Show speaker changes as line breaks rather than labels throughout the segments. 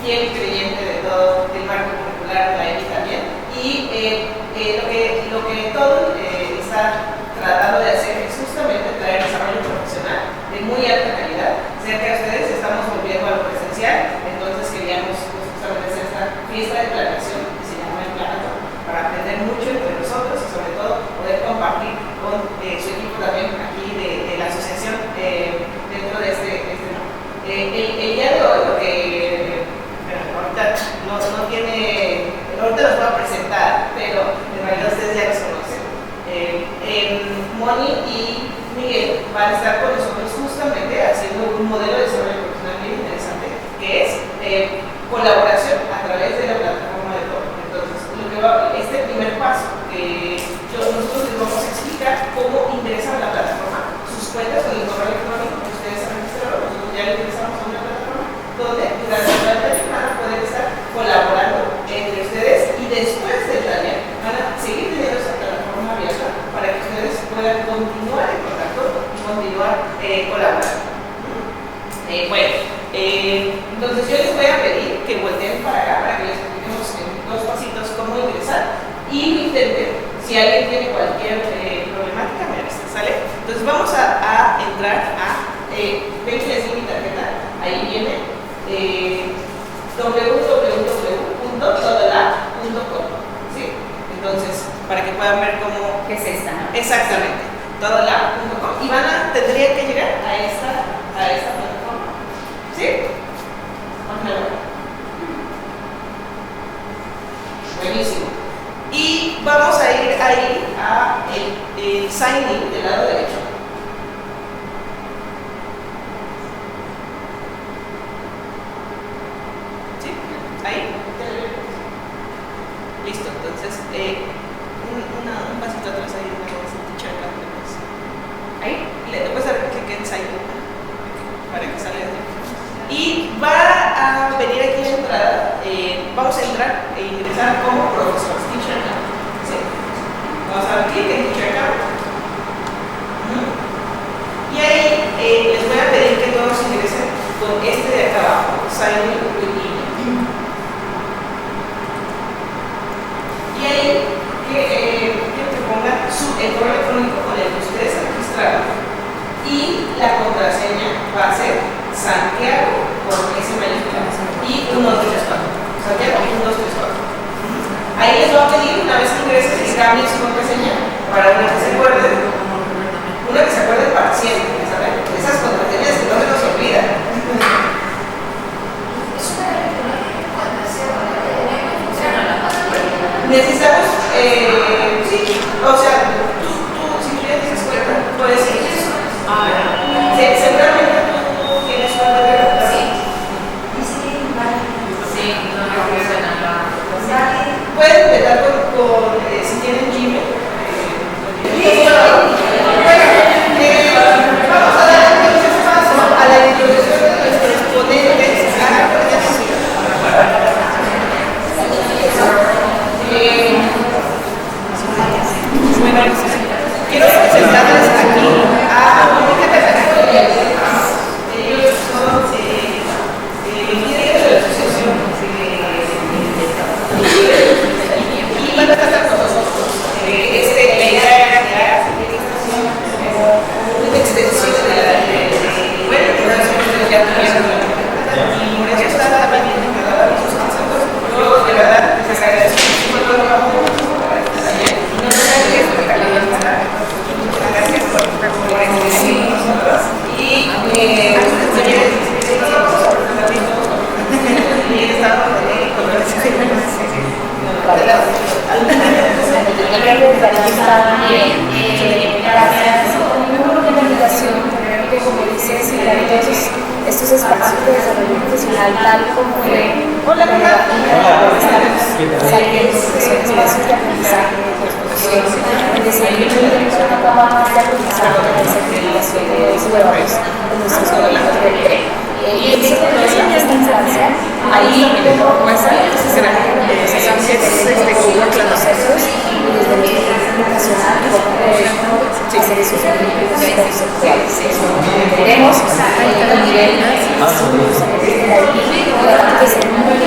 fiel creyente de todo el marco curricular de la EPI también, y lo que todo está tratando de hacer es justamente traer desarrollo profesional de muy alta calidad. Cerca de ustedes estamos volviendo a lo presencial, entonces queríamos justamente hacer esta fiesta de planeación que se llama El Planato, para aprender mucho entre nosotros y sobre todo poder compartir con su equipo también aquí de la asociación dentro de este el día de hoy, lo que ahorita no tiene, ahorita los voy a presentar, pero en realidad ustedes ya los conocen. Moni y Miguel van a estar con nosotros justamente haciendo un modelo de desarrollo profesional bien interesante, que es colaboración a través de la plataforma de todo. Entonces, este primer paso que nosotros les vamos a explicar cómo ingresan a la plataforma, sus cuentas con el correo electrónico que ustedes han registrado, nosotros ya les ingresamos a una plataforma donde durante la semana pueden estar colaborando entre ustedes y después del taller van a seguir teniendo esa plataforma abierta para que ustedes puedan continuar en contacto y continuar colaborando. Entonces yo les voy a pedir que volteen para acá para que les expliquemos en 2 pasitos cómo ingresar y intenten, si alguien tiene cualquier problemática, me avisa, ¿sale? Entonces vamos a entrar a, ven que les di mi tarjeta, ahí viene www.todolab.com, ¿sí? Entonces, para que puedan ver cómo...
¿Qué es esta? ¿No?
Exactamente, todolab.com, y tendrían que llegar a esta plataforma, ¿sí? Buenísimo. Y vamos a ir ahí a el sign in del lado derecho. ¿Sí? Ahí. Listo, entonces un pasito atrás ahí me voy a sentir acá. Ahí. Le puedes dar clic en sign in para que salga. Y va a venir aquí la entrada, vamos a entrar e ingresar como profesor, Teacher Account. ¿Sí? Vamos a dar clic en Teacher Account. Y ahí les voy a pedir que todos ingresen con este de acá abajo, Sign in with email. Y ahí quiero que pongan el correo electrónico con el que ustedes han registrado. Y la contraseña va a ser Santiago con S mayúscula y 1, 2, 3, 4. Santiago 1, 2, 3, 4. Ahí les voy a pedir, una vez que ingresen, que cambien su contraseña para una que se acuerden para siempre, ¿saben? Esas contraseñas que no se nos olvidan. Necesitamos, sí, o sea, tú si tú ya tienes cuenta, puedes ir. Seguramente tú tienes una de pueden empezar con si tienen Gmail. Vamos a dar entonces paso a la introducción de nuestros ponentes. Quiero presentarles aquí a Mónica Catarina. Ellos son líderes de la asociación y van a estar con nosotros. La idea era crear una extensión de la bueno, ustedes ya tuvieron y por eso está también integrada a sus conceptos. Yo de verdad les agradezco mucho todo el trabajo para este taller. No sé qué es lo que también está. Gracias por estar con nosotros y algunos talleres que nos vamos a presentar bien todos y he estado con
como dices, crear todos estos espacios de desarrollo profesional tal como fue estamos saliendo, que son espacios de aprendizaje, de construcción, el desarrollo de una capa más de aprendizaje, de certificación de ciudadanos de nuestros colegios de TRE. Y eso que es en esta instancia, ahí como muestra que se será de procesos y desde nuestro nacional como hacer esos conceptuales. Queremos a nivel que es muy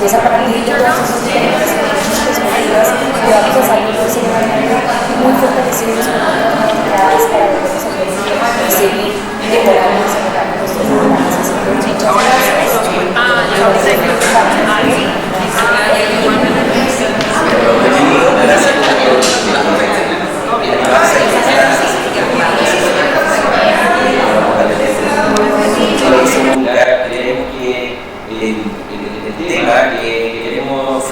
es a partir de todas esas diferentes perspectivas que vamos a salir de ese momento muy fortalecidos con otras actividades para volvernos a poder y seguir mejorando y mejorando nuestros programas. Así que muchas
Creemos que el tema que queremos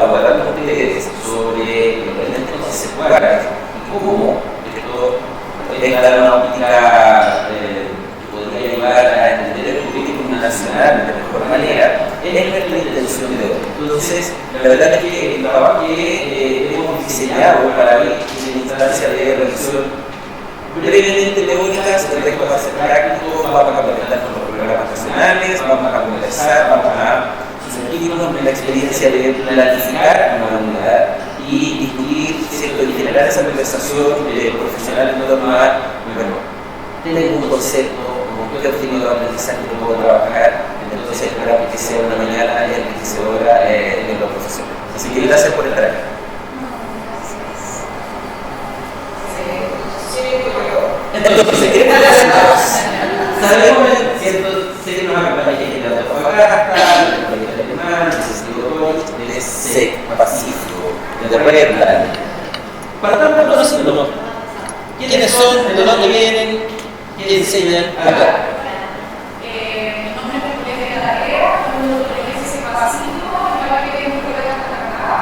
abordar con ustedes sobre los elementos conceptuales y cómo esto podría dar una óptica que podría ayudar a entender el político nacional de mejor manera, es nuestra intención de hoy. Entonces, la verdad es que el trabajo que hemos diseñado para ir en instancia de revisión brevemente teóricas, el resto va a ser práctico, vamos a complementar con los programas nacionales, vamos a conversar, vamos a sumergirnos en la experiencia de planificar una unidad y discutir, ¿cierto?, y generar esa conversación profesional en torno a, bueno, tener un concepto, como qué obtenido de aprendizaje que puedo trabajar, entonces esperamos que sea una mañana enriquecedora en lo profesional. Así que gracias por estar aquí. Entonces, sabemos, ¿cierto? Sé que nos acompaña en la Antofagasta, en el país alemán, en el SEC, Pacífico, de Redland. Partamos conociéndonos. ¿Quiénes son? ¿De dónde vienen? ¿Qué enseñan acá?
Mi nombre es Julieta Carrera, soy del SEC Pacífico, en la que tengo un colega acá.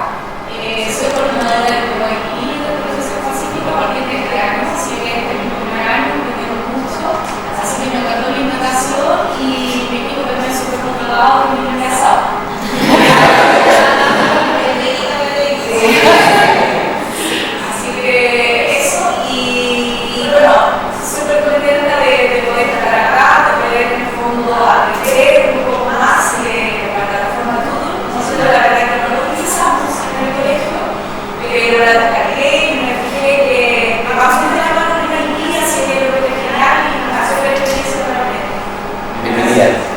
Soy coordinadora del grupo aquí del proceso Pacífico a partir de este año, así que este es mi primer año, me quiero mucho, así que me encantó la invitación y mi equipo también es súper motivado y muy casado. Así que eso, y bueno, súper contenta de poder estar acá, de poder en el fondo aprender un poco más de la plataforma Tutor. Nosotros la verdad que no lo utilizamos en el colegio, pero la descargué y me fijé que me pasó de la mano en la guía, así que lo que genial y me pasó la experiencia para aprender.
Bienvenida.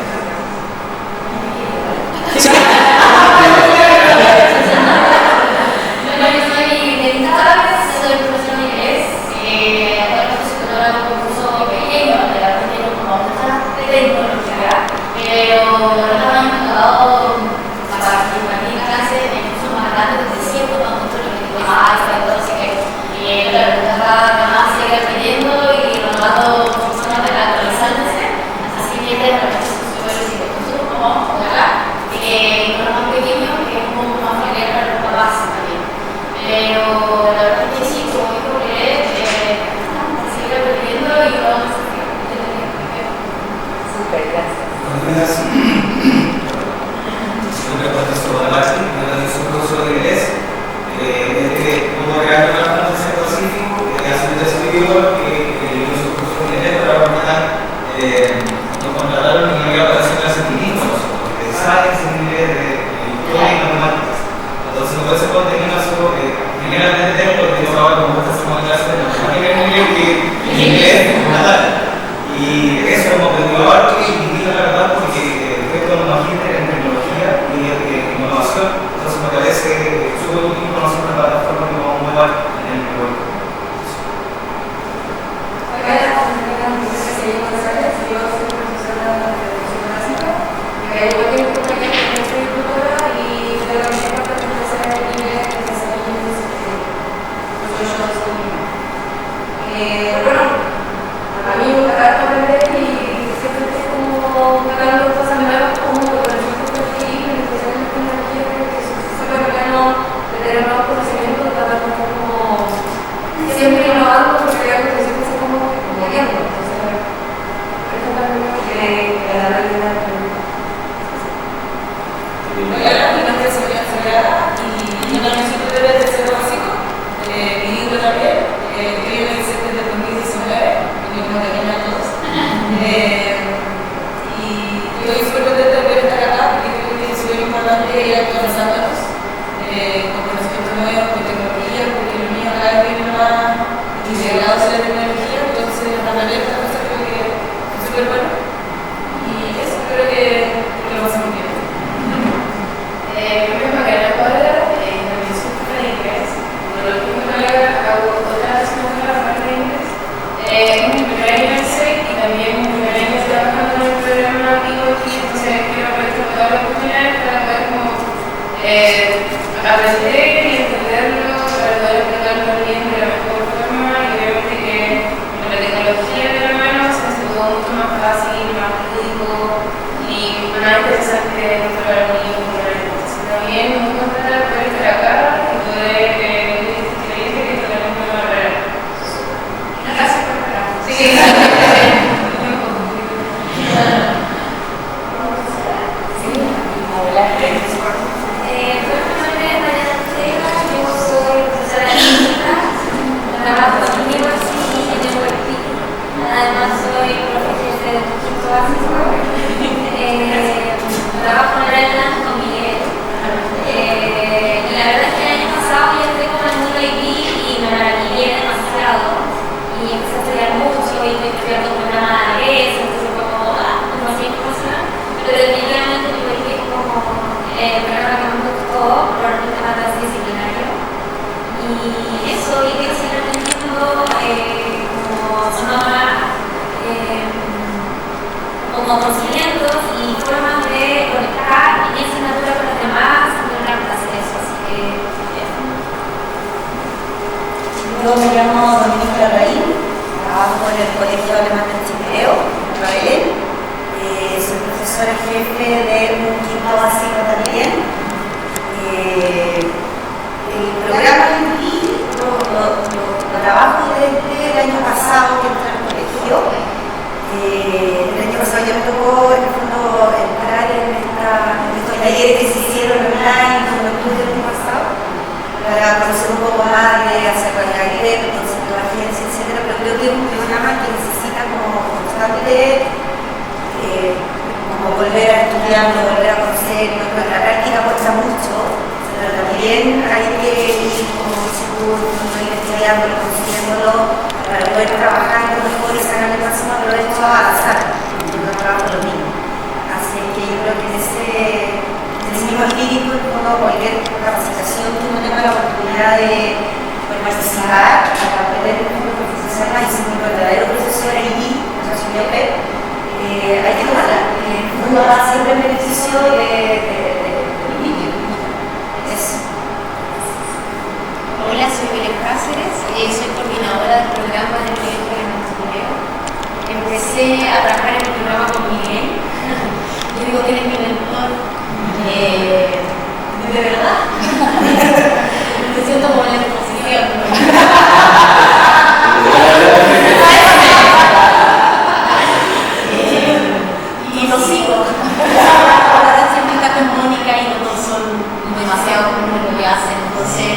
aprender y entenderlo, para poder explicarlo bien de la mejor forma y obviamente que con la tecnología de la mano se hace todo mucho más fácil, más lúdico y más interesante para los niños como la entonces también muy contenta de poder estar acá y poder creer que esto también me va a hablar. Gracias por estar acá. Sí,
trabajo en University en el Huerti. Además soy profesora de quinto básico. Trabajo en el Atlanta con Miguel. Y la verdad es que el año pasado yo entré con el mundo IT y me maravillé demasiado. Y empecé a estudiar mucho y estoy estudiando un programa de eso, entonces fue como, demasiada información. Pero definitivamente el IT es como el programa que más me gustó por un tema transdisciplinario. Y eso, y que sigan teniendo como sonora, como conocimientos y formas de conectar mi asignatura con los demás y lograr hacer eso. Así que eso.
Yo me llamo Dominica Larraín, trabajo en el Colegio Alemán del Chiquileo, en Belén. Soy profesora jefe de un quinto básico también. El programa en sí lo trabajo desde el año pasado que entré al colegio. El año pasado ya me tocó en el fondo entrar en estos talleres que se hicieron online con los estudios del año pasado para conocer un poco más de hacer el concepto de agencia, etc. Pero creo que es un programa que necesita como constante como volver a estudiar, volver a conocer, la práctica cuesta mucho. Pero también hay que ir, como dices tú, ir estudiando, consiguiéndolo para poder trabajar mejor y sacar el máximo provecho al azar. Yo no trabajo lo mismo. Así que yo creo que en ese mismo espíritu, cualquier capacitación que uno tenga la oportunidad de participar, para poder profesionalizar y ser un verdadero profesor y hay que tomarla. Uno va siempre en beneficio del niño.
Hola, soy Belén Cáceres, soy coordinadora del programa del Colegio Alemán del Chiquileo. Empecé a trabajar en el programa con Miguel. Yo digo que él es mi mentor. ¿De verdad? Me siento como en la exposición. Y lo sigo. Ahora siempre está con Mónica y los dos son demasiado comunes lo que hacen. Entonces,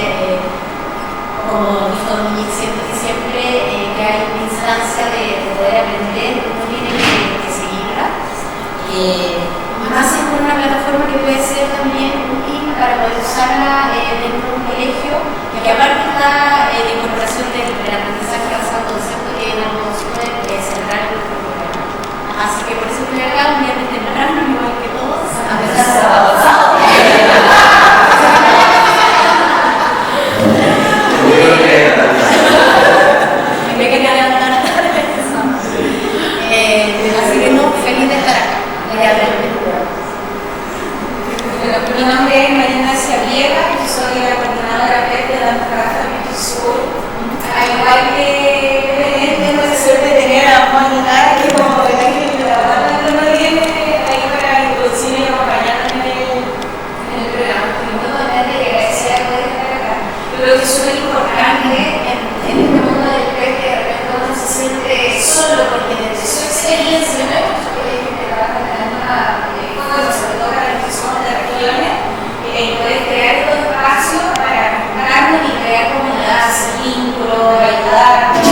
como dijo Dominique, siento que siempre que hay una instancia de poder aprender, uno tiene que seguirla. Más en una plataforma que puede ser también útil para poder usarla dentro de un colegio, que aparte está la incorporación del aprendizaje basado en concepto que es algo súper central en nuestro programa. Así que por eso estoy acá un día de temprano, igual que todos, a pesar de sábado. Me quería levantar tarde. Así que no, feliz de estar acá.
Mi nombre es Marina Ciaviega, yo soy la coordinadora de la Caja Sur. Al igual que tengo la suerte de tener a Mónica, que como el ángel de la banda no viene ahí para introducirme y acompañarme en el programa.
Muy contenta y agradecida de poder estar acá.
Yo creo que es súper importante en este mundo del PEC que de repente uno se siente solo porque desde su experiencia, ¿no? Muchos colegios que trabajan en la misma cosa, sobre todo para los que somos de regiones, poder crear todo espacio para juntarnos y crear comunidad, hacer vínculos, ayudarnos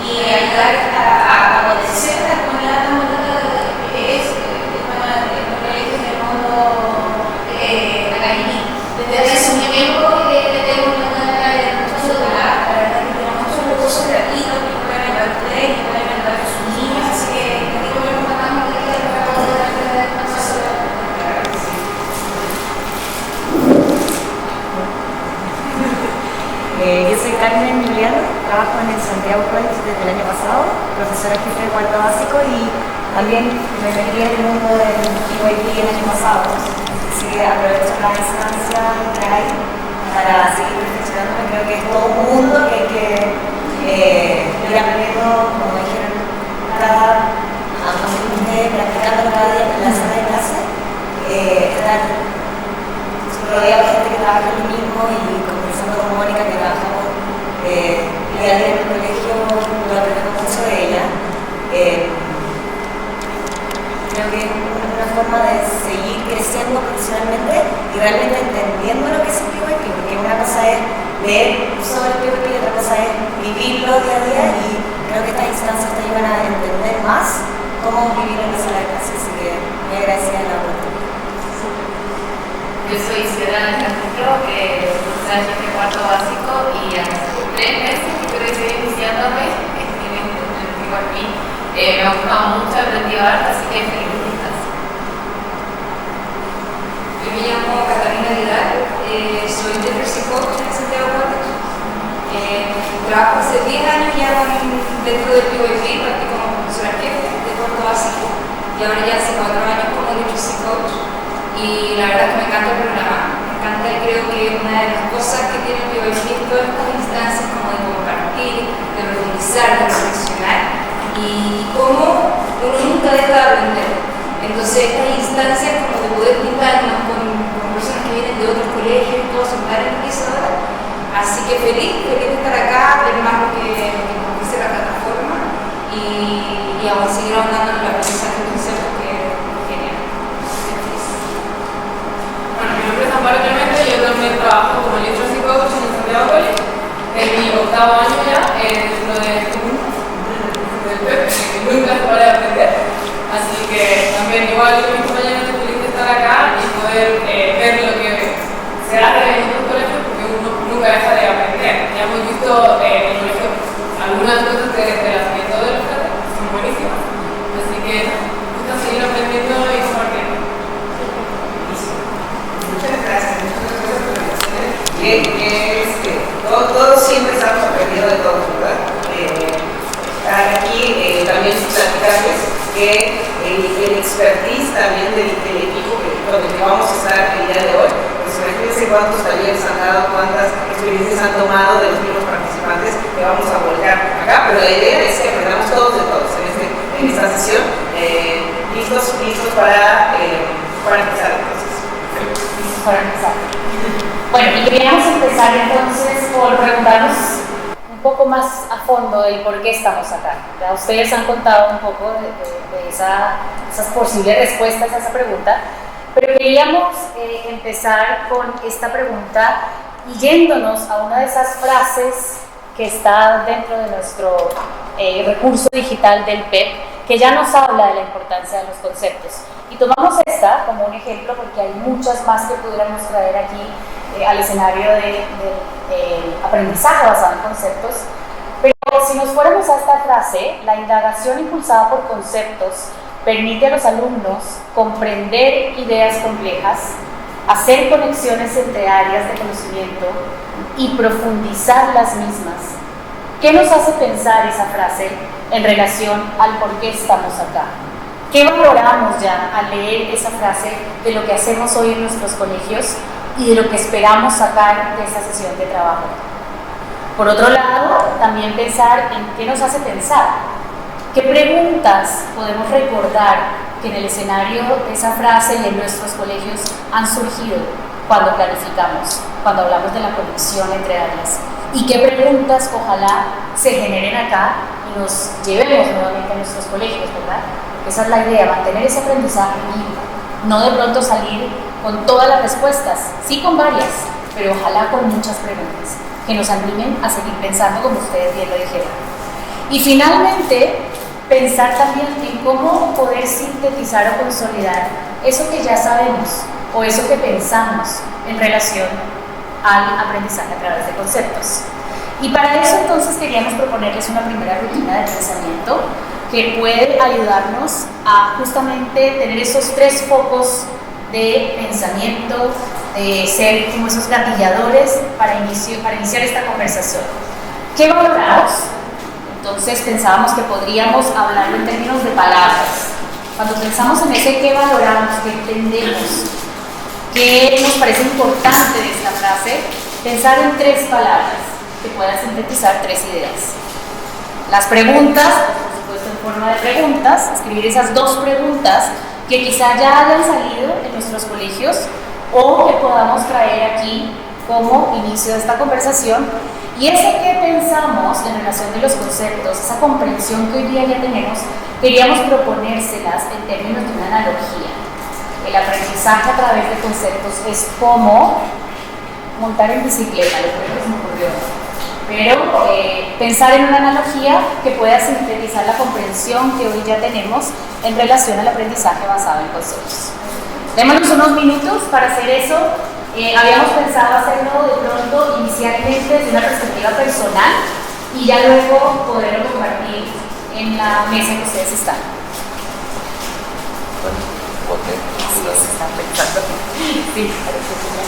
y ayudar a potenciar esta comunidad tan bonita que es el colegio del mundo académico. Desde hace un tiempo que tengo una manera de mucho educar, la verdad que tenemos muchos recursos gratuitos que pueden ayudar a ustedes y pueden ayudar a sus niños, así que digo que nos mandamos de que para poder aprender más sobre la comunidad.
Yo soy Carmen Emiliano, trabajo en el Santiago College desde el año pasado, profesora jefe de cuarto básico y también me metí en el mundo del UIT el año pasado. Así que aprovecho la instancia que hay para seguir reflexionando. Creo que es todo un mundo que hay que ir aprendiendo, como dijeron, practicando cada día en la sala de clase, estar rodeado de gente que trabaja en lo mismo y conversando con Mónica, que trabajamos día a día en el colegio, lo aprendemos mucho de ella. Creo que es una forma de seguir creciendo profesionalmente y realmente entendiendo lo que es el PYP, porque una cosa es leer sobre el PYP y otra cosa es vivirlo día a día, y creo que estas instancias te ayudan a entender más cómo vivir en la sala de clase, así que muy agradecida de la oportunidad.
Yo soy Ciudadana Alejandro, profesora de cuarto básico, y hace 3 meses que estoy iniciándome en el PYP. Me ha gustado mucho, he aprendido harto, así que feliz de estar.
Yo me llamo Catalina Vidal, soy Literacy Coach en Santiago College. Trabajo hace 10 años ya dentro del PYP, partí como profesora jefe de cuarto básico y ahora ya hace 4 años como Literacy Coach. Y la verdad es que me encanta el programa, me encanta, y creo que una de las cosas que tiene el PYP es todas estas instancias como de compartir, de profundizar, de reflexionar, y cómo uno nunca deja de aprender. Entonces estas instancias como de poder juntarnos con personas que vienen de otros colegios y todos sentar en la pieza ahora. Así que feliz de estar acá, ver más lo que nos dice la plataforma y aún seguir ahondando en el aprendizaje de conceptos, que es genial.
Bueno, mi nombre es Amparo Clemente, yo también trabajo como Literacy Coach en Santiago College. Es mi 8º año ya, dentro del PEP, que nunca se para de aprender. Así que también, igual que mis compañeros, estoy feliz de estar acá y poder ver lo que se hace en otros colegios, porque uno nunca deja de aprender. Ya hemos visto en el colegio algunas cosas de las métodos de los clases, que son buenísimas. Así que gusta seguir aprendiendo y compartiendo.
Muchas gracias. Todos siempre estamos aprendiendo de todos, ¿verdad? Aquí también platicarles que el expertise también del equipo con el que vamos a estar el día de hoy, pues imagínense cuántos talleres han dado, cuántas experiencias han tomado de los mismos participantes que vamos a volcar acá, pero la idea es que aprendamos todos de todos en esta sesión, listos para empezar entonces.
Para empezar. Bueno, y queríamos empezar entonces por preguntarnos un poco más a fondo del por qué estamos acá. Ya ustedes han contado un poco de esas posibles respuestas a esa pregunta, pero queríamos empezar con esta pregunta y yéndonos a una de esas frases que está dentro de nuestro recurso digital del PEP, que ya nos habla de la importancia de los conceptos. Y tomamos esta como un ejemplo porque hay muchas más que pudiéramos traer aquí al escenario de aprendizaje basado en conceptos. Pero si nos fuéramos a esta frase, la indagación impulsada por conceptos permite a los alumnos comprender ideas complejas, hacer conexiones entre áreas de conocimiento y profundizar las mismas. ¿Qué nos hace pensar esa frase en relación al por qué estamos acá? ¿Qué valoramos ya al leer esa frase de lo que hacemos hoy en nuestros colegios y de lo que esperamos sacar de esta sesión de trabajo? Por otro lado, también pensar en qué nos hace pensar. ¿Qué preguntas podemos recordar que en el escenario de esa frase y en nuestros colegios han surgido cuando planificamos, cuando hablamos de la conexión entre áreas? ¿Y qué preguntas ojalá se generen acá y nos llevemos nuevamente a nuestros colegios, ¿verdad? Esa es la idea, mantener ese aprendizaje vivo, no de pronto salir con todas las respuestas, sí con varias, pero ojalá con muchas preguntas que nos animen a seguir pensando como ustedes bien lo dijeron. Y finalmente, pensar también en cómo poder sintetizar o consolidar eso que ya sabemos o eso que pensamos en relación al aprendizaje a través de conceptos. Y para eso entonces queríamos proponerles una primera rutina de pensamiento que puede ayudarnos a justamente tener esos 3 focos de pensamiento, de ser como esos gatilladores para iniciar esta conversación. ¿Qué valoramos? Entonces pensábamos que podríamos hablarlo en términos de palabras. Cuando pensamos en ese qué valoramos, qué entendemos, qué nos parece importante de esta frase, pensar en 3 palabras que puedan sintetizar 3 ideas. Las preguntas, por supuesto en forma de preguntas, escribir esas 2 preguntas que quizá ya hayan salido en nuestros colegios o que podamos traer aquí como inicio de esta conversación. Y eso que pensamos en relación de los conceptos, esa comprensión que hoy día ya tenemos, queríamos proponérselas en términos de una analogía. El aprendizaje a través de conceptos es como montar en bicicleta, lo primero que se me ocurrió. Pero pensar en una analogía que pueda sintetizar la comprensión que hoy ya tenemos en relación al aprendizaje basado en conceptos. Démonos unos minutos para hacer eso. Habíamos pensado hacerlo de pronto inicialmente desde una perspectiva personal y ya luego poderlo compartir en la mesa en que ustedes están. Están pensando. Sí, parece que ya.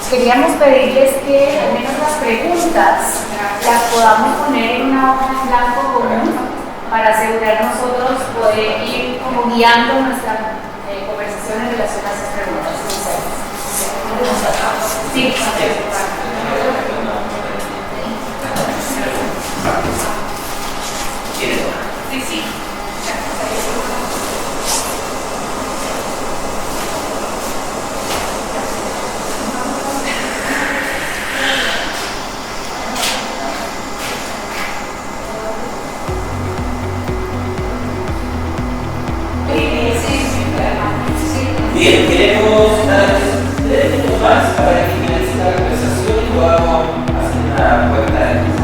Queríamos pedirles que al menos las preguntas las podamos poner en una hoja en blanco común para asegurar nosotros poder ir como guiando nuestra conversación en relación a esas preguntas. Sí,
Sí.
Bien, queremos dar 3 minutos más para que finalice la conversación y podamos hacer una puerta de luz.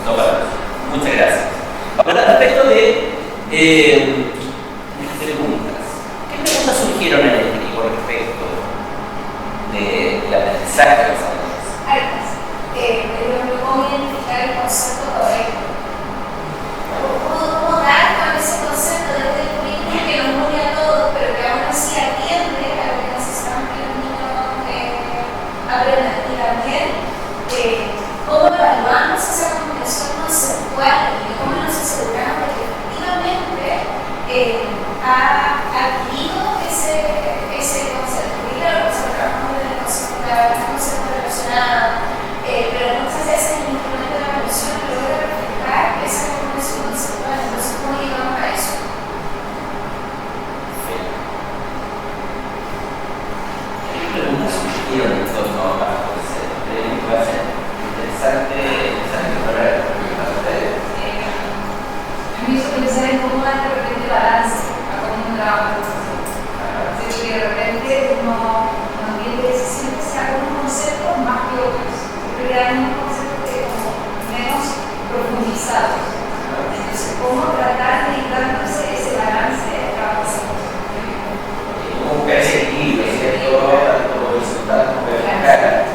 No,
ha adquirido ese concepto. Y claro, nosotros trabajamos en el concepto relacionado, pero muchas veces el instrumento de la evolución logra reflejar esa comprensión conceptual. Entonces, ¿cómo llegamos a eso?
Preguntas surgieron en torno a conceptos. Creo que va a ser interesante para ustedes.
A mí eso pensar en cómo dar de repente balance a cómo uno trabaja con conceptos. Que de repente uno también se haga unos conceptos más que otros. Siempre hay unos conceptos que como menos profundizados. Entonces, cómo tratar de ir dándose ese balance de trabajo.
Como que ese equilibrio, ¿cierto? Tanto horizontal como vertical.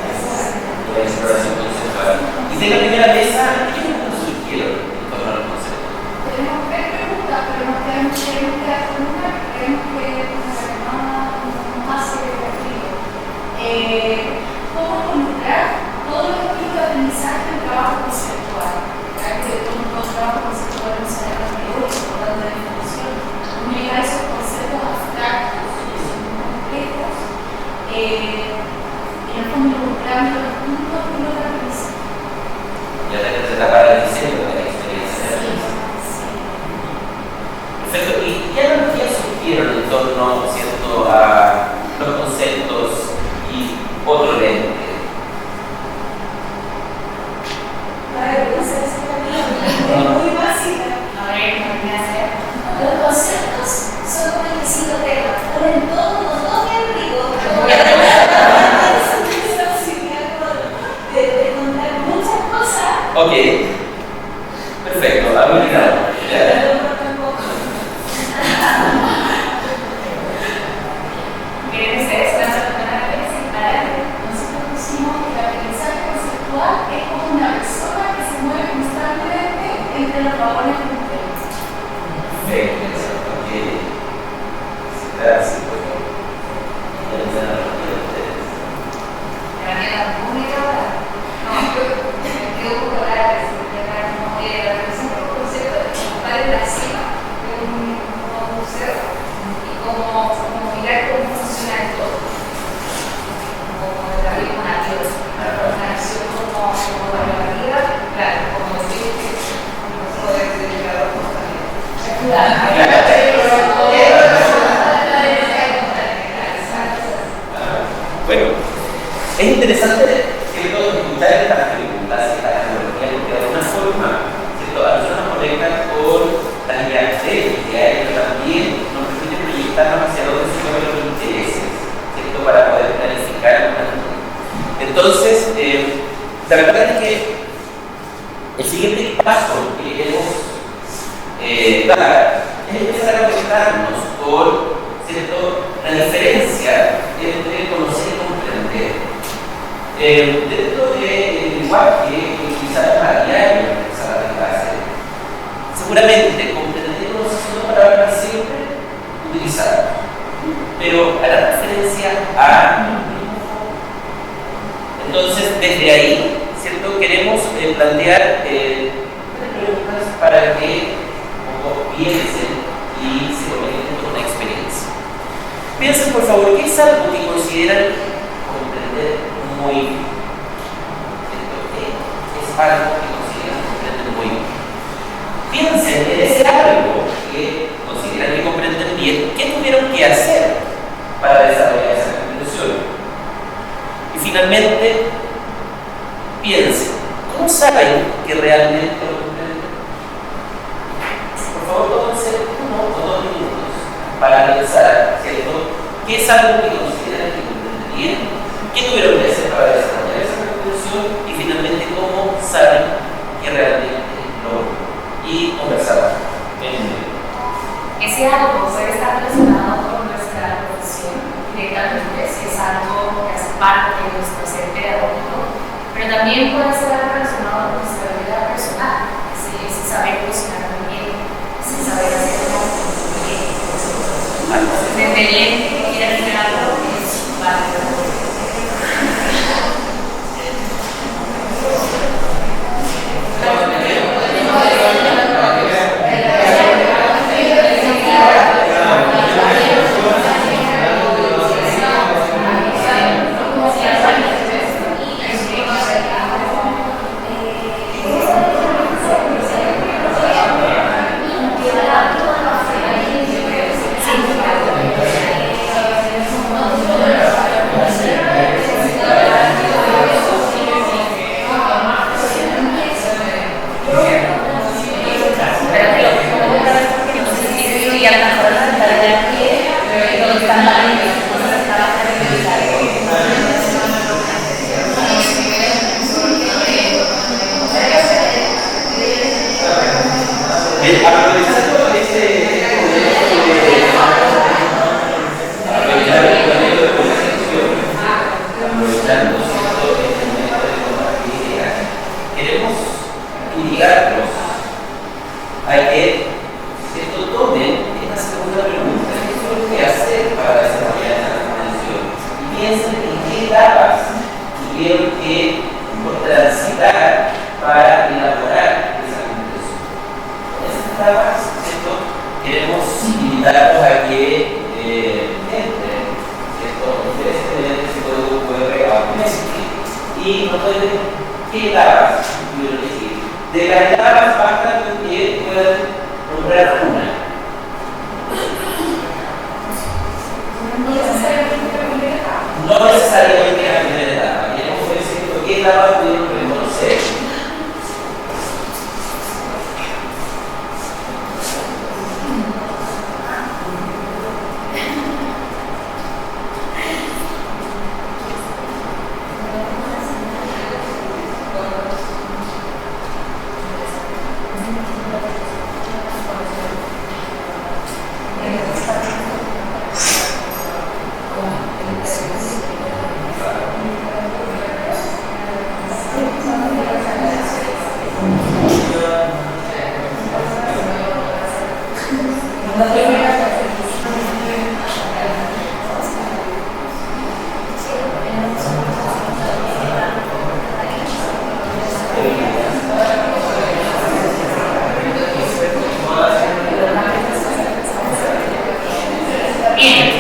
La exploración conceptual. Y de la primera mesa, ¿qué preguntas surgieron en torno a los conceptos?
Tenemos tres preguntas, pero nos queremos quedar con una que creemos que nos hace reflexionar. ¿Cómo involucrar todos los estilos de aprendizaje en el trabajo conceptual? Que todo trabajo conceptual no se llama teórico, por tanto de definición. ¿Cómo llegar a esos conceptos abstractos, que son complejos, en el fondo involucrando los puntos estilos de aprendizaje?
Y ahora que se trata del diseño de la experiencia. Perfecto. ¿Y qué analogías surgieron en torno, ¿cierto?, a los conceptos y otro lente?
Es muy básica. Los conceptos son como el psicotema, ponen todo bien rico, de contar muchas cosas.
Ok. Perfecto. Habilitado.
Miren, ustedes van a separar. Nosotros decimos que el aprendizaje conceptual es como una persona que se mueve constantemente entre los vagones diferentes.
Perfecto. Ok. Gracias. Bueno, es interesante que todos escuchar estas preguntas y estas analogías porque de alguna forma, ¿cierto?, a nosotros nos conectan con las ideas técnicas, pero también nos permite proyectarnos hacia dónde se mueven los intereses, ¿cierto?, para poder planificar una vida. Entonces, la verdad es que el siguiente paso que queremos dar es empezar a conectarnos con, ¿cierto?, la diferencia entre conocer y comprender. Dentro del lenguaje que utilizamos a diario en la sala de clase, seguramente comprender y conocer son palabras que siempre utilizamos, pero hará referencia a. Entonces, desde ahí, ¿cierto?, queremos plantear tres preguntas para que piensen y se conecten con una experiencia. Piensen, por favor, ¿qué es algo que consideran comprender muy bien? ¿Qué es algo que consideran comprender muy bien? Piensen en ese algo que consideran que comprenden bien, ¿qué tuvieron que hacer para desarrollar esa comprensión? Y finalmente, piensen, ¿cómo saben que realmente lo comprenden? Por favor, tómense 1 o 2 minutos para pensar, ¿cierto?, ¿qué es algo que consideran que comprenden bien? ¿Qué tuvieron que hacer para desarrollar esa comprensión? Y finalmente, ¿cómo saben que realmente lo? Y conversar
Ese algo puede estar relacionado con nuestra profesión directamente, si es algo que hace parte de nuestro ser pedagógico, pero también puede ser algo relacionado con nuestra vida personal, ese saber cocinar muy bien, ese saber hacerlo bien. Independiente que quiera hacer algo que es válido. Sí, a lo mejor la mentalidad que donde están las cosas estaban
queremos ligarlos a que se tomen esta segunda pregunta, ¿qué es lo que hacer para desarrollar esa comprensión? Y piensen en qué etapas tuvieron que transitar para elaborar esa comprensión. En esas etapas, ¿cierto? Queremos invitarlos a que entren, ¿cierto? Ustedes tienen ese código QR y nos pueden ¿qué etapas tuvieron que seguir? De las etapas basta con que puedan nombrar una. No necesariamente la primera etapa. Queremos ver qué etapas pudieron reconocer.
Bien,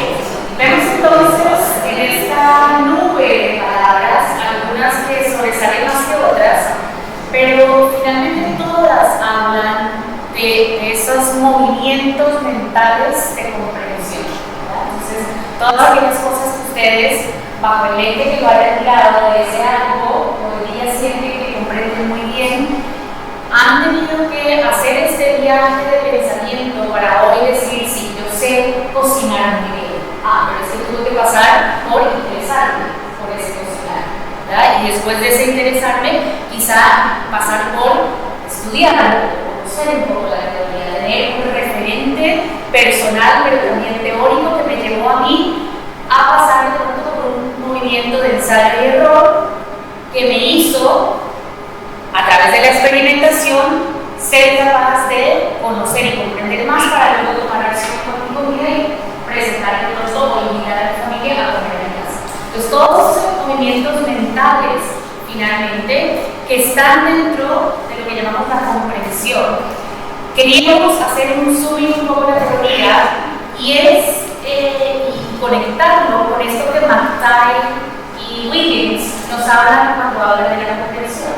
vemos entonces en esta nube de palabras algunas que sobresalen más que otras, pero finalmente todas hablan de esos movimientos mentales de comprensión, ¿verdad? Entonces, todas aquellas cosas que ustedes, bajo el lente que lo hayan mirado de ese algo, hoy día sienten que comprenden muy bien, han tenido que hacer este viaje de pensamiento para hoy decir, sí, yo sé cocinar muy bien. Pero es que tuve que pasar por interesarme por ese cocinar, ¿verdad? Y después de ese interesarme, quizá pasar por estudiar, conocer un poco la teoría, tener un referente personal, pero también teórico, que me llevó a mí a pasar de pronto por un movimiento de ensayo y error que me hizo, a través de la experimentación, ser capaz de conocer y comprender más para luego tomar acción con mi comida y presentar el pronto o invitar a mi familia a comer en casa. Entonces, todos esos movimientos mentales, finalmente, que están dentro de lo que llamamos la comprensión. Queríamos hacer un zoom un poco la teoría y es conectarlo con esto que McTighe y Wiggins nos hablan cuando hablan de la comprensión.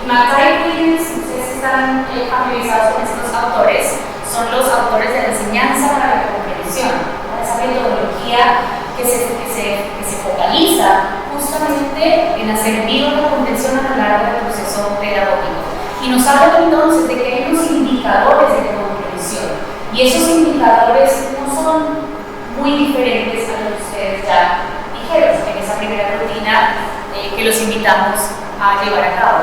McTighe y Wiggins, ustedes están familiarizados con estos autores, son los autores de la enseñanza para la comprensión, ¿no? Esa metodología que se focaliza justamente en hacer viva la comprensión a lo largo del proceso pedagógico. Y nos hablan entonces de que hay unos indicadores de comprensión, y esos indicadores no son muy diferentes a lo que ustedes ya dijeron en esa primera rutina que los invitamos a llevar a cabo.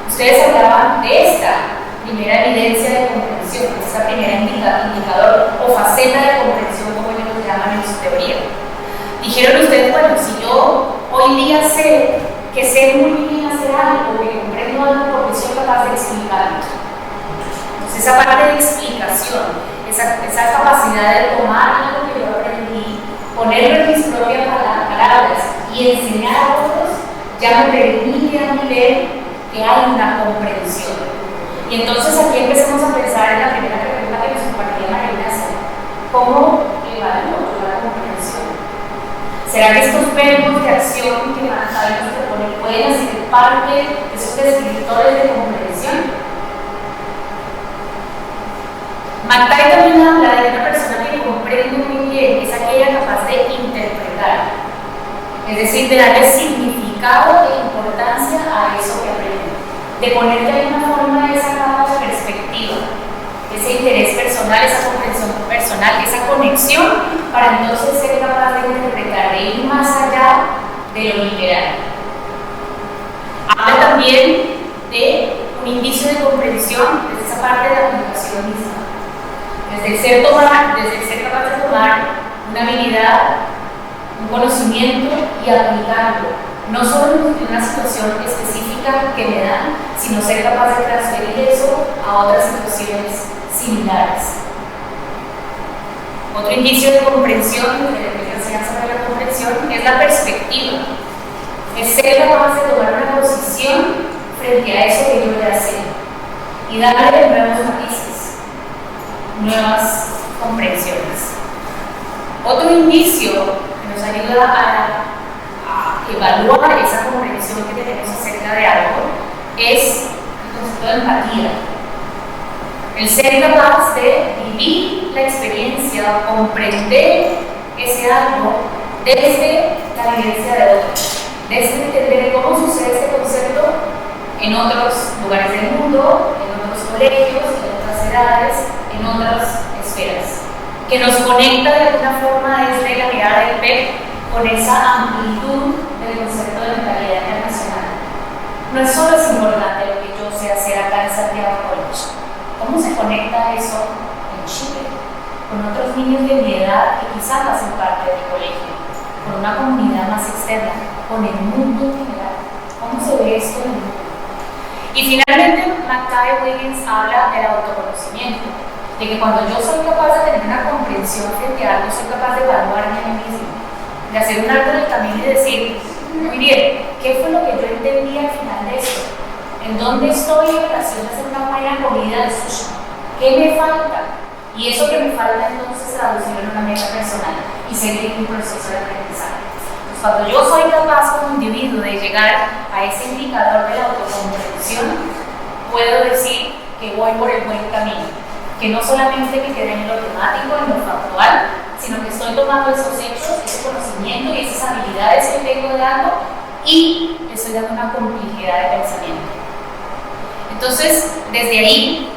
Ustedes hablaban de esta primera evidencia de comprensión, esta primera indicador o faceta de comprensión, como ellos lo llaman en su teoría. Dijeron ustedes, bueno, si yo hoy día sé que sé muy bien hacer algo, que comprendo algo porque soy capaz de explicarlo. Entonces, esa parte de explicación, esa capacidad de tomar algo que yo aprendí, ponerlo en mis propias palabras y enseñar a otros, ya me permite a mí ver que hay una comprensión. Y entonces aquí empezamos a pensar en la primera pregunta que nos compartía Marina: ¿cómo evalúo la comprensión? ¿Será que estos verbos de acción que McTighe nos propone pueden ser parte de esos descriptores de comprensión? McTighe también habla de una persona que comprende muy bien, es aquella capaz de interpretar, es decir, de darle significado e importancia a eso que aprende, de poner de alguna forma esa capa de perspectiva, ese interés personal, esa comprensión personal conexión para entonces ser capaz de interpretar, de ir más allá de lo literal. Habla también de un indicio de comprensión desde esa parte de la comunicación misma, desde el ser capaz de tomar una habilidad, un conocimiento y aplicarlo, no solo en una situación específica que me dan, sino ser capaz de transferir eso a otras situaciones similares. Otro indicio de comprensión, de la enseñanza de la comprensión, es la perspectiva. Es ser capaz de tomar una posición frente a eso que yo voy a hacer y darle nuevos matices, nuevas comprensiones. Otro indicio que nos ayuda a evaluar esa comprensión que tenemos acerca de algo es el concepto de empatía. El ser capaz de vivir la experiencia o comprender ese algo desde la vivencia de otros, desde entender cómo sucede este concepto en otros lugares del mundo, en otros colegios, en otras edades, en otras esferas, que nos conecta de alguna forma desde la mirada del PEP con esa amplitud del concepto de mentalidad internacional. No es solo es importante lo que yo sé hacer acá en Santiago College. ¿Cómo se conecta eso en Chile? Con otros niños de mi edad que quizás hacen parte de mi colegio, con una comunidad más externa, con el mundo en general. ¿Cómo se ve esto en el mundo? Y finalmente, McCabe-Wiggins habla del autoconocimiento, de que cuando yo soy capaz de tener una comprensión frente a algo, soy capaz de evaluarme a mí mismo, de hacer un alto en el camino y decir, muy bien, ¿qué fue lo que yo entendí al final de esto? ¿En dónde estoy en relación a hacer una buena comida de sushi? ¿Qué me falta? Y eso que me falta entonces traducirlo en una meta personal y seguir un proceso de aprendizaje. Entonces, cuando yo soy capaz como individuo de llegar a ese indicador de la autocomprensión, puedo decir que voy por el buen camino, que no solamente me quedé en lo temático, en lo factual, sino que estoy tomando esos hechos, ese conocimiento y esas habilidades que tengo de algo y le estoy dando una complejidad de pensamiento. Entonces, desde ahí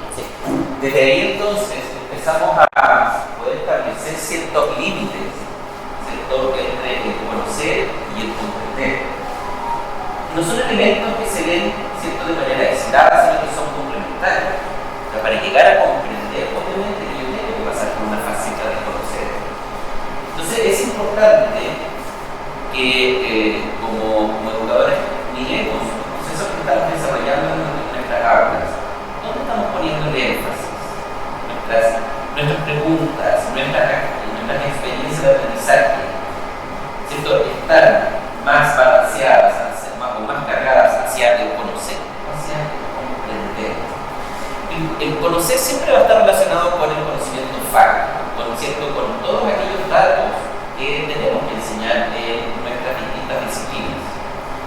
entonces empezamos a poder establecer ciertos límites, ¿cierto?, entre el conocer y el comprender. No son elementos que se ven, ¿cierto?, de manera aislada, sino que son complementarios. O sea, para llegar a comprender, obviamente yo tengo que pasar por una faceta de conocer. Entonces es importante que como educadores miremos los procesos que estamos desarrollando en nuestras aulas, dónde estamos poniéndole énfasis, nuestras preguntas, nuestras experiencias de aprendizaje, ¿cierto?, están más balanceadas o más cargadas hacia el conocer, hacia el comprender. El conocer siempre va a estar relacionado con el conocimiento fáctico, ¿cierto?, con todos aquellos datos que tenemos que enseñar en nuestras distintas disciplinas.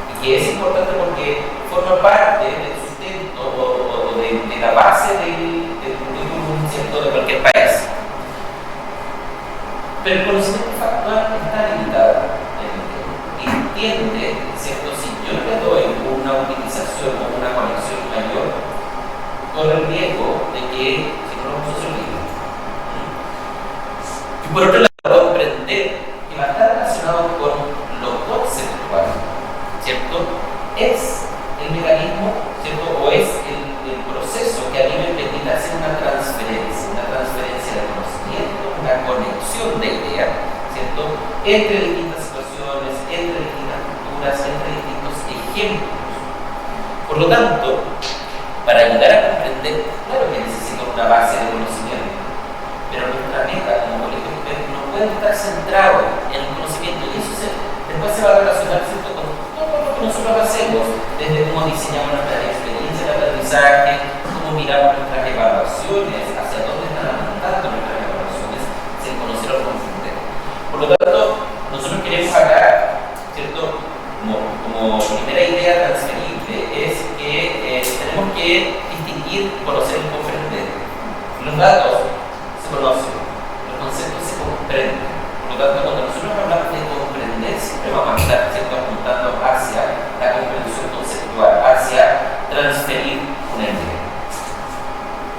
Y que es importante porque forma parte del sustento o de la base del currículum, ¿cierto?, de cualquier país. Pero el conocimiento factual está limitado y tiende, ¿cierto?, si yo le doy una utilización o una conexión mayor, corre el riesgo de que si no lo se olvide. Y por otro lado, comprender que va a estar relacionado con lo conceptual, ¿cierto?, es el mecanismo, ¿cierto?, o es el proceso que a mí me permite hacer una transferencia de conocimiento, una conexión de ideas, ¿cierto?, entre distintas situaciones, entre distintas culturas, entre distintos ejemplos. Por lo tanto, para ayudar a comprender, claro que necesito una base de conocimiento, pero nuestra meta como colegio no puede estar centrado en el conocimiento y eso después se va a relacionar, ¿cierto?, con todo lo que nosotros hacemos, desde cómo diseñamos nuestra experiencia de aprendizaje, cómo miramos nuestras evaluaciones, hacia dónde están apuntando nuestras evaluaciones, sin conocer o comprender. Por lo tanto, nosotros queremos acá, ¿cierto?, como primera idea transferible es que tenemos que distinguir, conocer y comprender. Los datos se conocen, los conceptos se comprenden. Por lo tanto, cuando nosotros hablamos de comprender, siempre vamos a estar, ¿cierto?, apuntando hacia la comprensión conceptual, hacia transferir una idea.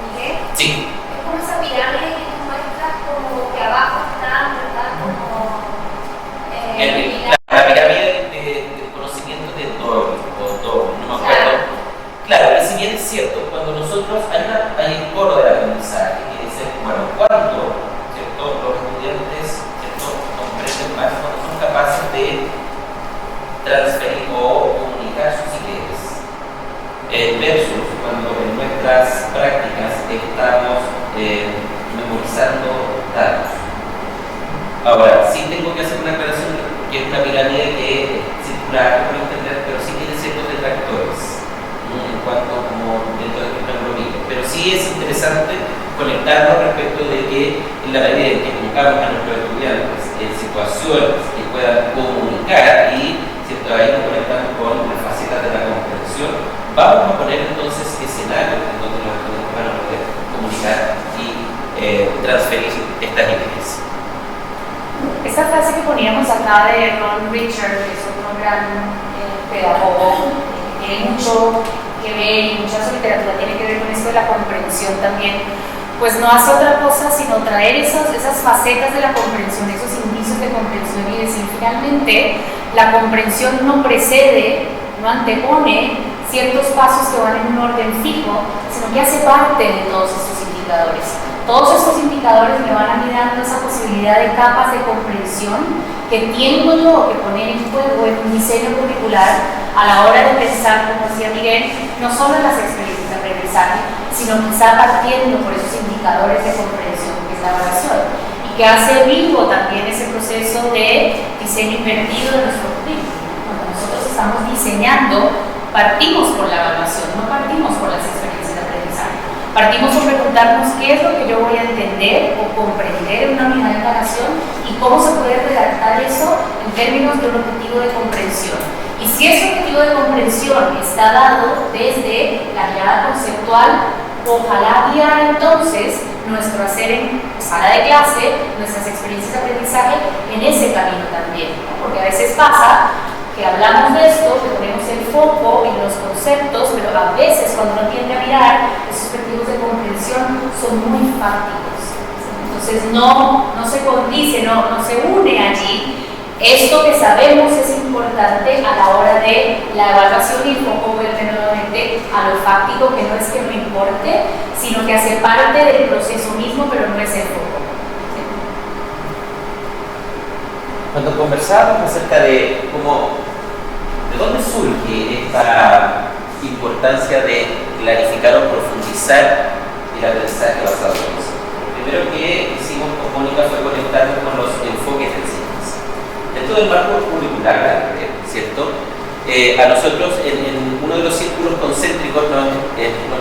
¿Miguel?
Sí.
Es como esa pirámide que tú muestras como que abajo
Ahora, sí tengo que hacer una aclaración que es una pirámide que es circular, por entender, pero sí tiene ciertos detractores, ¿no? En cuanto como dentro de nuestro algoritmo. Pero sí es interesante conectarnos respecto de que en la medida en que pongamos a nuestros estudiantes en situaciones que puedan comunicar y ¿cierto? Ahí nos conectamos con las facetas de la comprensión, vamos a poner entonces escenarios en donde los estudiantes van a poder comunicar y transferir estas ideas.
Esta frase que poníamos acá de Ron Richard, que es otro gran pedagogo, tiene mucho que ver y mucha su literatura tiene que ver con esto de la comprensión también, pues no hace otra cosa sino traer esas facetas de la comprensión, esos indicios de comprensión y decir finalmente la comprensión no precede, no antepone ciertos pasos que van en un orden fijo, sino que hace parte de todos estos indicadores. Todos estos indicadores me van a ir dando esa posibilidad de capas de comprensión que tengo yo que poner en juego en un diseño curricular a la hora de pensar, como decía Miguel, no solo en las experiencias de aprendizaje, sino quizá partiendo por esos indicadores de comprensión que es la evaluación y que hace vivo también ese proceso de diseño invertido de nuestro currículum. Cuando nosotros estamos diseñando, partimos por la evaluación, no partimos por las experiencias de aprendizaje. Partimos por preguntarnos qué es lo que yo voy a entender o comprender en una unidad de evaluación y cómo se puede redactar eso en términos de un objetivo de comprensión. Y si ese objetivo de comprensión está dado desde la mirada conceptual, ojalá guiar entonces nuestro hacer en sala de clase, nuestras experiencias de aprendizaje en ese camino también, ¿no? Porque a veces pasa que hablamos de esto, que ponemos el foco en los conceptos, pero a veces cuando uno tiende a mirar, esos objetivos de comprensión son muy fácticos. Entonces no se condice, no se une allí. Esto que sabemos es importante a la hora de la evaluación y el foco vuelve nuevamente a lo fáctico, que no es que no importe, sino que hace parte del proceso mismo, pero no es el foco.
Cuando conversábamos acerca de dónde surge esta importancia de clarificar o profundizar el aprendizaje basado en eso, lo primero que hicimos con Mónica fue conectarnos con los enfoques de enseñanza. Dentro del marco curricular, ¿cierto? A nosotros en uno de los círculos concéntricos nos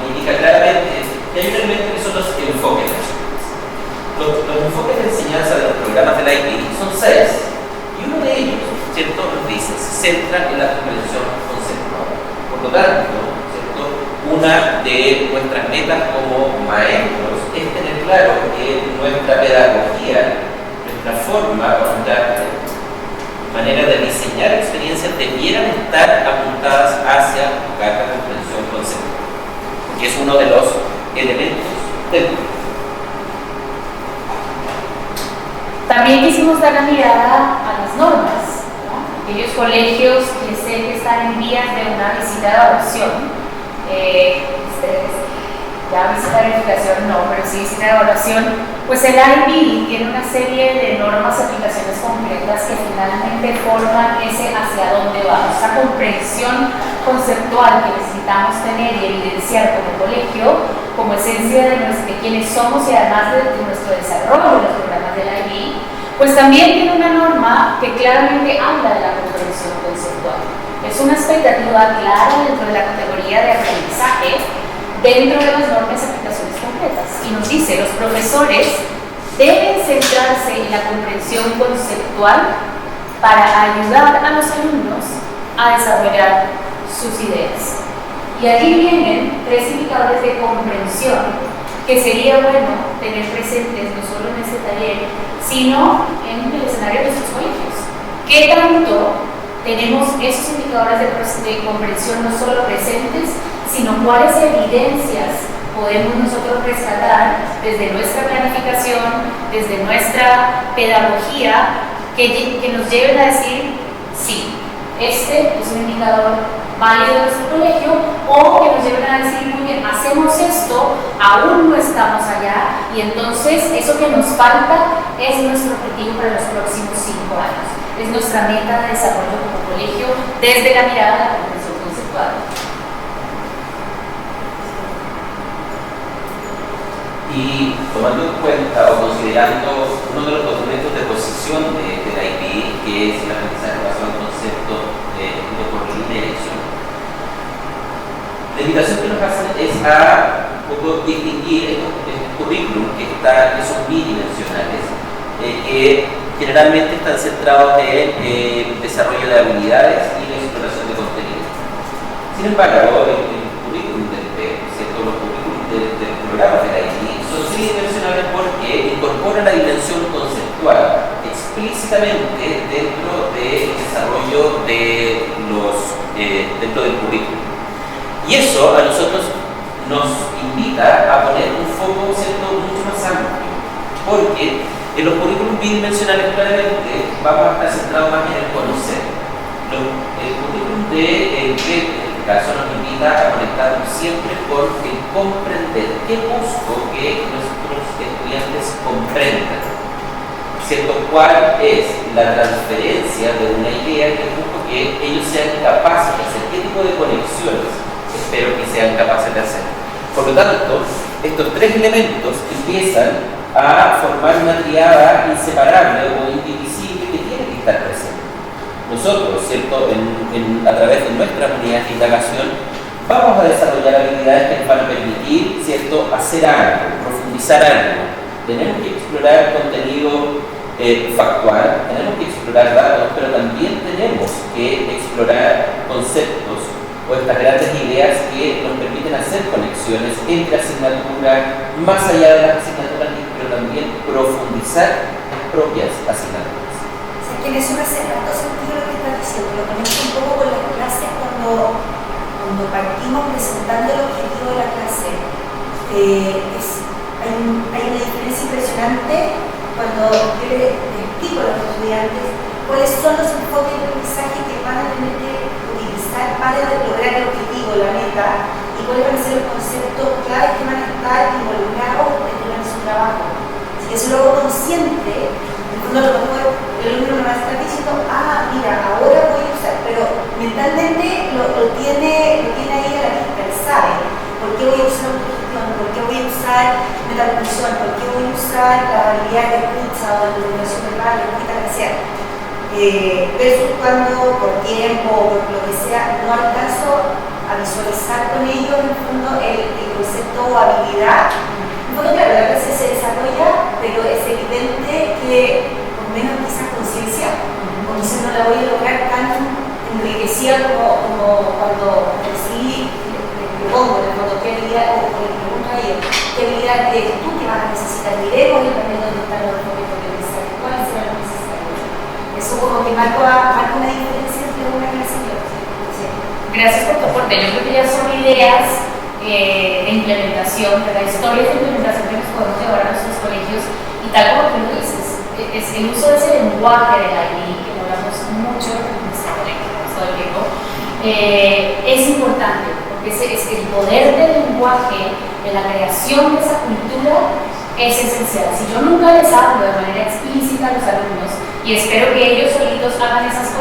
indica claramente que hay un elemento que son los enfoques de enseñanza. Los enfoques de enseñanza de los programas de la IB son 6. Y uno de ellos, ¿cierto?, nos dice, se centra en la comprensión conceptual. Por lo tanto, ¿cierto?, una de nuestras metas como maestros es tener claro que nuestra pedagogía, nuestra forma, nuestra manera de diseñar experiencias debieran estar apuntadas hacia buscar la comprensión conceptual, porque es uno de los elementos del curso.
También quisimos dar la mirada a las normas, ¿no? Aquellos colegios que sé que están en vías de una visita de evaluación, ya visita de verificación no, pero sí visita de evaluación, pues el IB tiene una serie de normas y aplicaciones concretas que finalmente forman ese hacia dónde vamos, esa comprensión conceptual que necesitamos tener y evidenciar como colegio, como esencia de quiénes somos y además de nuestro desarrollo de los programas del IB, pues también tiene una norma que claramente habla de la comprensión conceptual. Es una expectativa clara dentro de la categoría de aprendizaje, dentro de las normas y aplicaciones concretas. Y nos dice, los profesores deben centrarse en la comprensión conceptual para ayudar a los alumnos a desarrollar sus ideas. Y aquí vienen 3 indicadores de comprensión que sería bueno tener presentes no solo en este taller, sino en el escenario de nuestros colegios. ¿Qué tanto tenemos esos indicadores de comprensión no solo presentes, sino cuáles evidencias podemos nosotros rescatar desde nuestra planificación, desde nuestra pedagogía, que nos lleven a decir, sí, este es un indicador válido de nuestro colegio, o que nos lleven a decir, muy bien, hacemos esto, aún no estamos allá, y entonces eso que nos falta es nuestro objetivo para los próximos 5 años. Es nuestra meta de desarrollo como colegio desde la mirada de la comprensión conceptual.
Y tomando en cuenta o considerando uno de los documentos de proposición de la IPI, que es el aprendizaje basado en conceptos de por línea de elección. La invitación que nos hacen es a un poco distinguir estos currículum que son bidimensionales, que generalmente están centrados en el desarrollo de habilidades y la exploración de contenido. Sin embargo, el currículum del PEP, los currículum del programa de la IPI, son tridimensionales porque incorporan la dimensión conceptual explícitamente dentro del desarrollo dentro del currículum. Y eso a nosotros nos invita a poner un foco mucho más amplio, porque en los currículums bidimensionales claramente vamos a estar centrados más en el conocer. El currículum de PEP en este caso nos invita a conectarnos siempre con el comprender. ¿Qué busco que nuestros estudiantes comprendan? ¿Cierto? ¿Cuál es la transferencia de una idea que busco que ellos sean capaces de hacer? ¿Qué tipo de conexiones espero que sean capaces de hacer? Por lo tanto, estos tres elementos empiezan a formar una triada inseparable o indivisible que tiene que estar presente. Nosotros, ¿cierto? A través de nuestras unidades de indagación, vamos a desarrollar habilidades que nos van a permitir, ¿cierto?, hacer algo, profundizar algo. Tenemos que explorar contenido factual, tenemos que explorar datos, pero también tenemos que explorar conceptos o estas grandes ideas que nos permiten hacer conexiones entre asignaturas, más allá de las asignaturas, pero también profundizar las propias asignaturas.
O sea, que en eso me hace tanto sentido lo que estás diciendo, lo conecto un poco con las clases cuando partimos presentando el objetivo de la clase. Hay una diferencia impresionante cuando yo le explico a los estudiantes cuáles son los enfoques de aprendizaje que van a tener que utilizar para lograr el objetivo, la meta, y cuáles van a ser los conceptos claves que van a estar involucrados dentro de su trabajo. Si eso lo hago consciente, en el fondo a lo mejor el alumno me va a estar diciendo, mira, ahora voy a usar, pero mentalmente lo tiene ahí a la vista, él sabe por qué voy a usar autogestión, por qué voy a usar metacognición, por qué voy a usar la habilidad de escucha o de comunicación verbal, de sea. Versus cuando por tiempo o por lo que sea no alcanzo a visualizar con ellos en el fondo el concepto o habilidad. En fondo, claro, la clase se desarrolla, pero es evidente que con menos quizás conciencia, porque si no la voy a lograr tan enriquecida como cuando sí le pongo en el fondo qué habilidad, o le pregunto a ellos qué habilidad crees tú que vas a necesitar. Miremos y también dónde están los enfoques de aprendizaje, cuáles serán los necesarios. Eso como que marca una diferencia entre una clase y otra. Sí.
Gracias por tu aporte. Yo creo que ya son ideas de implementación, de las historias de implementación que nos podemos llevar a nuestros colegios, y tal como tú lo dices, es el uso de ese lenguaje de la IPI, que lo hablamos mucho en nuestro colegio todo el tiempo, es importante, porque es el poder del lenguaje, de la creación de esa cultura, es esencial. Si yo nunca les hablo de manera explícita a los alumnos, y espero que ellos solitos hagan esas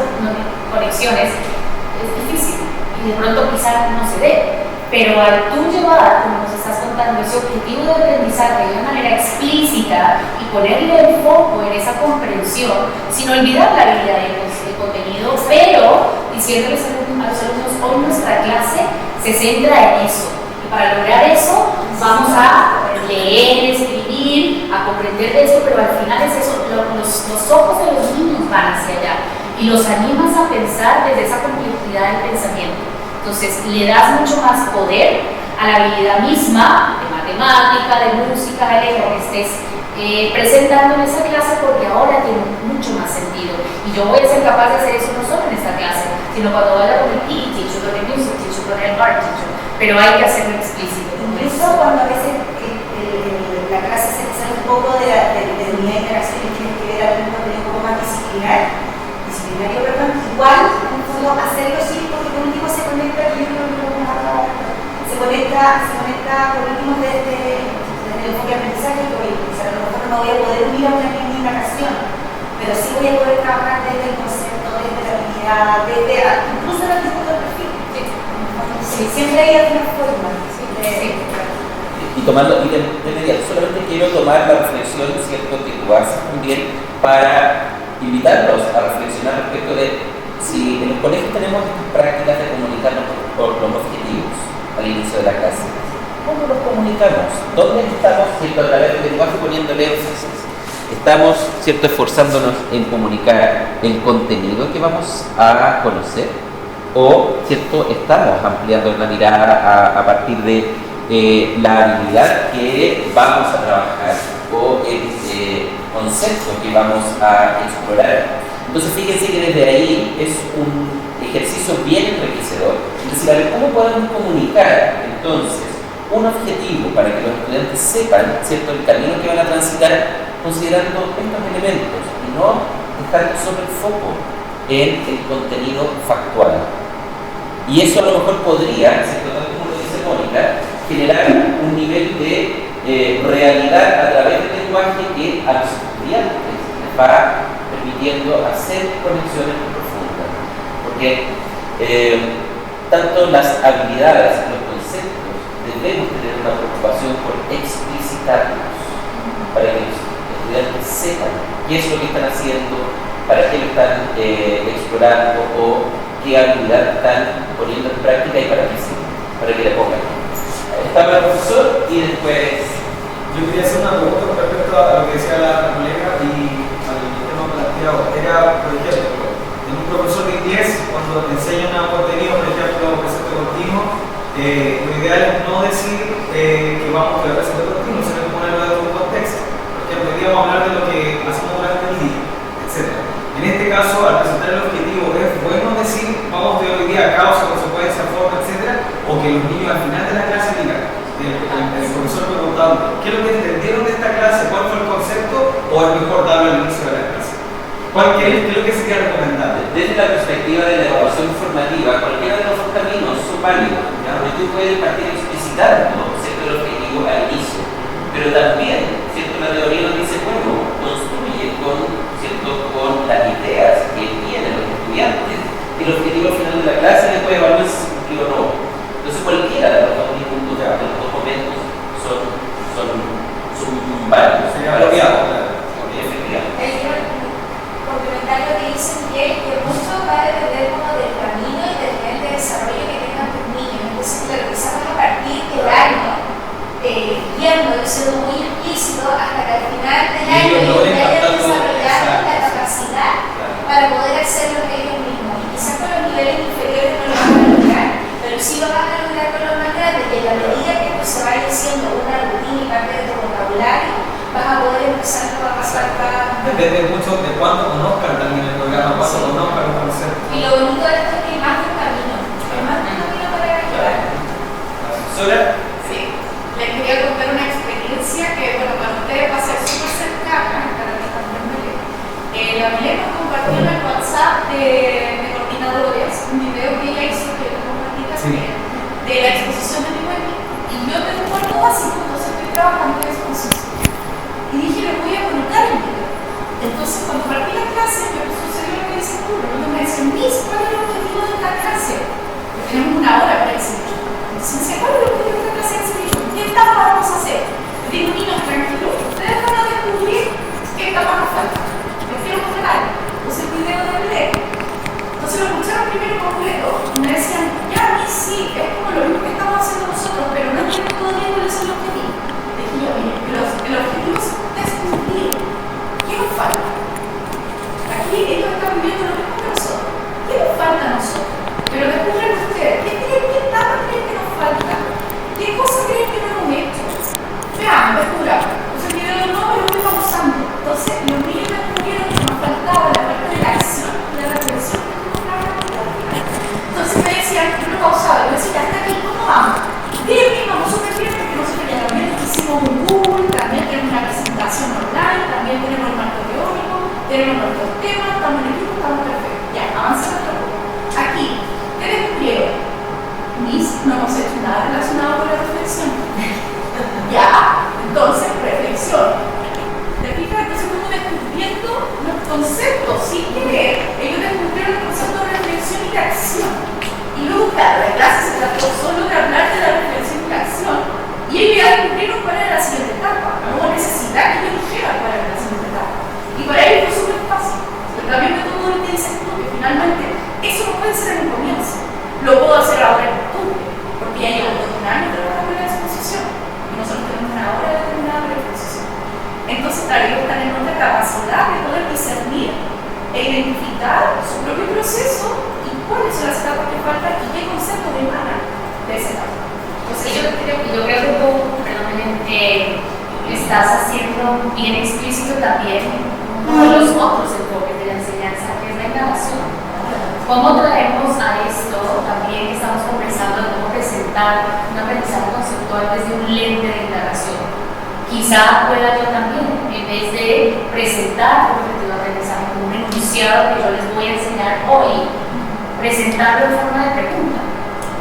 conexiones, es difícil, y de pronto quizás no se dé. Pero al tú llevar, como nos estás contando, ese objetivo de aprendizaje de una manera explícita y ponerle el foco en esa comprensión, sin olvidar la habilidad del contenido, pero diciéndoles a los alumnos, hoy nuestra clase se centra en eso. Y para lograr eso, vamos a leer, escribir, a comprender de esto, pero al final es eso, los ojos de los niños van hacia allá y los animas a pensar desde esa complejidad del pensamiento. Entonces, le das mucho más poder a la habilidad misma de matemática, de música, de letra que estés presentando en esa clase, porque ahora tiene mucho más sentido. Y yo voy a ser capaz de hacer eso no solo en esta clase, sino cuando vaya con el PE teacher, con el music teacher, con el art teacher. Pero hay que hacerlo explícito.
Incluso cuando a veces la clase se sale un poco de la unidad de interacción y tiene que ver algo un poco más disciplinario, igual en el fondo hacerlo sí, porque por último se conecta por último desde el enfoque de aprendizaje que voy a utilizar. A lo mejor no voy a poder unir a una misma indagación, pero sí voy a poder trabajar desde el concepto, desde la habilidad, incluso en el tipo de perfil. Sí, siempre hay alguna forma.
Y tomarlo y de inmediato. Solamente quiero tomar la reflexión, ¿cierto?, que tú haces también para invitarlos a reflexionar respecto de si en el colegio tenemos prácticas de comunicarnos por los objetivos al inicio de la clase. ¿Cómo los comunicamos? ¿Dónde estamos, cierto, a través del lenguaje poniéndole énfasis? ¿Estamos, cierto, esforzándonos en comunicar el contenido que vamos a conocer? ¿O, cierto, estamos ampliando la mirada a partir de la habilidad que vamos a trabajar o el concepto que vamos a explorar? Entonces, fíjense que desde ahí es un ejercicio bien enriquecedor. Es decir, a ver, ¿cómo podemos comunicar entonces un objetivo para que los estudiantes sepan, ¿cierto?, el camino que van a transitar, considerando estos elementos y no dejar solo el foco en el contenido factual? Y eso a lo mejor podría, ¿cierto?, tal como lo dice Mónica, generar un nivel de realidad a través del lenguaje que a los estudiantes les va permitiendo hacer conexiones profundas. Porque tanto las habilidades, los conceptos, debemos tener una preocupación por explicitarlos para que los estudiantes sepan qué es lo que están haciendo, para qué lo están explorando o qué habilidad están poniendo en práctica y para qué sirve, para que le pongan. Estaba el profesor y después...
Yo quería hacer una pregunta con respecto a lo que decía la colega y al tema planteado. Era, por ejemplo, en un profesor de inglés, cuando enseña un contenido, por ejemplo, presente continuo, lo ideal es no decir que vamos a ver presente continuo, sino que ponerlo en un contexto. Por ejemplo, hoy día vamos a hablar de lo que hacemos durante el día, etc. En este caso, al presentar el objetivo, es bueno decir, vamos a ver hoy día causa, consecuencia, forma, etc. O que los niños al final de la clase digan, el profesor me preguntaba, ¿qué es lo que entendieron de esta clase? ¿Cuál fue el concepto? ¿O es mejor darlo al inicio de la clase? ¿Qué es lo que sería recomendable?
Desde la perspectiva de la evaluación formativa, cualquiera de los dos caminos son válidos. Tú puedes partir explicitando, ¿cierto?, el objetivo al inicio, pero también, ¿cierto?, la teoría nos dice, bueno, construye con las ideas que tienen los estudiantes y el objetivo al final de la clase después evaluar si se cumplió o no. Entonces, cualquiera de los dos minutos, de los dos momentos son válidos.
Sería apropiado, claro.
Complementar lo que dicen que mucho va a depender como del camino y del nivel de desarrollo que tengan tus niños. Entonces, claro, quizás a partir del año, guiando y siendo muy explícito hasta que al final del año ellos vayan desarrollando la capacidad para poder hacerlo ellos mismos. Y quizás con los niveles inferiores no lo van a lograr, pero sí lo van a lograr con los más grandes, que en la medida que esto se vaya siendo una rutina y parte de tu vocabulario, vas a poder empezar a pasar para...
Depende mucho de cuánto conozcan también el programa, cuánto conozcan el concepto.
Y lo bonito de esto es que hay más de un camino, hay más de un camino para llegar.
¿Sola?
Sí, les quería contar una experiencia que, bueno, para ustedes va a ser súper cercana, para que también me lean. La Milena nos compartió en el WhatsApp de coordinadores un video que ella hizo, que lo compartí también, de la exposición de mi web. Y yo tengo un cuerpo básico, entonces estoy trabajando en exposición. Y dije, le voy a conectar el video. Entonces, cuando partí la clase, me sucedió lo que dice tú, me decía, Miss, ¿cuál es el objetivo de esta clase? Porque tenemos una hora para exhibir. Entonces, ¿cuál es el objetivo de esta clase de exhibir? ¿Qué etapa vamos a hacer? Le digo, niños, tranquilos, ustedes van a descubrir qué etapa nos falta. Prefiero mostrar. Entonces, el video de leer. Entonces, lo escucharon primero completo y me decían, ya, Miss, sí, es como lo mismo que estamos haciendo nosotros, pero no entiendo todavía cuál es el objetivo. Le dije yo, miren, el objetivo es descubrir. ¿Qué nos falta? Aquí ellos están viviendo lo mismo que nosotros. ¿Qué nos falta a nosotros? Pero descubren ustedes, ¿qué etapa creen que nos falta? ¿Qué cosas creen que no hemos hecho? Vean, descubramos. Entonces el video no me lo voy pausando. Entonces los niños descubrieron que nos faltaba la parte de la acción y la reflexión que tuvimos que hablar al final. Entonces me decían, yo lo pausaba, yo decía, hasta aquí, ¿cómo vamos? Bien, vamos súper bien, porque nosotros ya también hicimos un Google, también tenemos una presentación online, también tenemos el marco teórico, tenemos nuestros temas, estamos en equipo, estamos perfectos. Ya, avanza nuestro grupo. Aquí, ¿qué descubrieron? Miss, no hemos hecho nada relacionado con la reflexión. Ya, entonces, reflexión. ¿Te fijas? Entonces estamos descubriendo los conceptos sin querer. Ellos descubrieron el concepto de reflexión y de acción. Y luego, claro, la clase se trató solo de hablar de la reflexión y la acción. Y ellos ya descubrieron e identificar su propio proceso y cuáles son las etapas que faltan y qué conceptos emanan de esa etapa. Entonces,
yo creo que tú, perdón, estás haciendo bien explícito también uno de los otros enfoques de la enseñanza, que es la indagación. ¿Cómo traemos a esto? También estamos conversando de cómo presentar un aprendizaje conceptual desde un lente de indagación. Quizá pueda yo también, en vez de presentar un objetivo de aprendizaje como un enunciado que yo les voy a enseñar hoy, presentarlo en forma de pregunta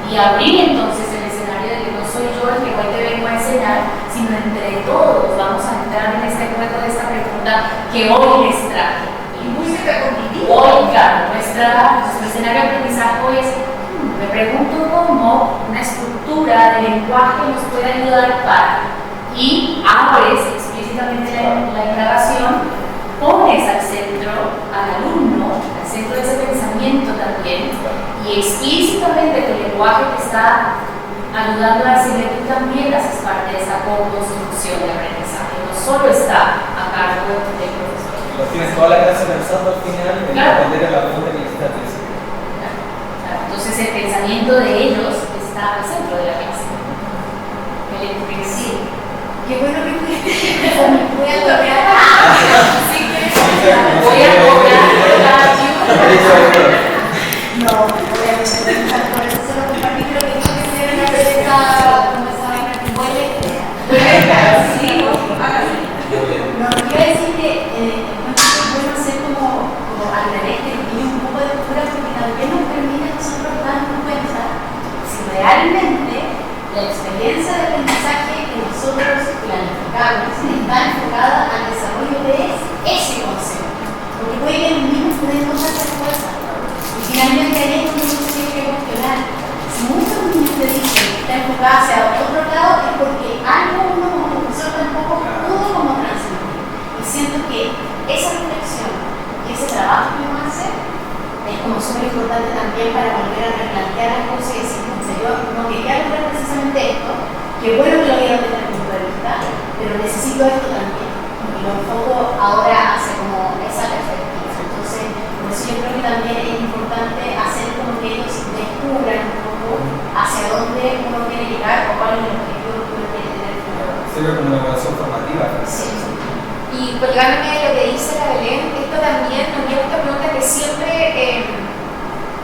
y abrir entonces el escenario de que no soy yo el que hoy te vengo a enseñar, sino entre todos vamos a entrar en este juego de esta pregunta que hoy les traje.
Y muy competitivo.
Hoy, claro, nuestro escenario de aprendizaje hoy es, me pregunto cómo una estructura de lenguaje nos puede ayudar para, y abres explícitamente la indagación, pones al centro al alumno, al centro de ese pensamiento también, y explícitamente tu lenguaje te está ayudando a decirle que tú también haces parte de esa co-construcción de aprendizaje, no solo está a cargo del profesor.
Tienes toda la clase pensando al final en responder a la pregunta que necesitas decir.
Entonces el pensamiento de ellos está al centro de la clase. Sí.
Qué bueno que voy a copiar. Así que
voy a copiar.
No, obviamente por eso solo compartí, pero que tengo que hacer una receta como esa vaina que huele. Sí, no, quiero decir que es bueno hacer como al revés, que tiene un poco de cultura, porque también nos permite a nosotros darnos cuenta si realmente la experiencia de aprendizaje que nosotros planificamos está enfocada al desarrollo de ese concepto. Porque puede que los niños pueden notar otras cosas. Y finalmente ahí es donde uno tiene que cuestionar. Si muchos niños te dicen que está enfocada hacia otro lado, es porque algo uno como profesor tampoco pudo como transmitir. Y siento que esa reflexión y ese trabajo que uno hace es como súper importante también para volver a replantear las cosas y decir, yo no quería lograr precisamente esto, que bueno que lo vieron desde el punto de vista, pero necesito esto también. Y lo enfoco ahora hacia como esa perspectiva. Entonces, por eso yo creo que también es importante hacer como que ellos descubran un poco hacia dónde uno quiere llegar o cuál es el objetivo que uno quiere tener.
Sirve como una evaluación formativa.
Sí. Y colgándome de lo que dice la Belén, esto también nos lleva a esta pregunta que siempre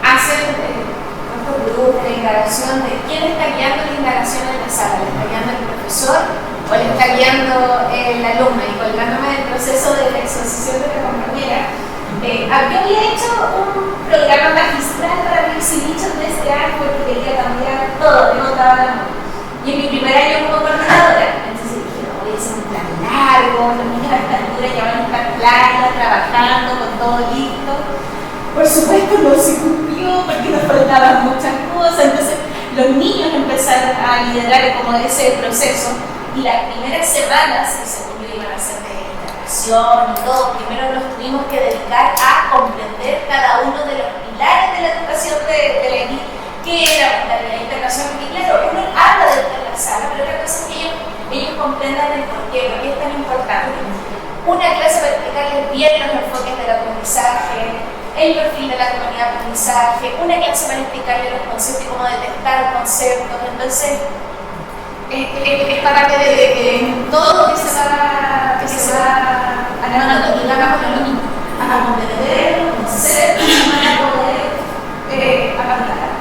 hacen nuestros grupos de indagación de quién está guiando la indagación en la sala, ¿le está guiando el profesor o le está guiando el alumno? Y colgándome del proceso de la exposición de la compañera, yo había hecho un programa magistral para mis inicios de este año porque quería cambiar todo, de nota a la. Y en mi primer año como coordinadora, entonces dije, no, voy a hacer un plan largo, los niños a esta altura ya van a estar playa, trabajando, con todo listo. Por supuesto no se cumplió porque nos faltaban muchas cosas, entonces los niños empezaron a liderar como ese proceso y las primeras semanas, que según yo iban a ser de integración y todo, primero nos tuvimos que dedicar a comprender cada uno de los pilares de la educación de la ENI, que era la integración, y claro, uno habla de la sala, pero otra cosa es que ellos comprendan el por qué es tan importante. Una clase para explicarles bien los enfoques del aprendizaje, el perfil de la comunidad de aprendizaje, una clase para explicarles los conceptos y cómo detectar conceptos. Entonces, es parte de que todo que se va ganando y ganamos los niños a comprender los conceptos y van a poder aplicar.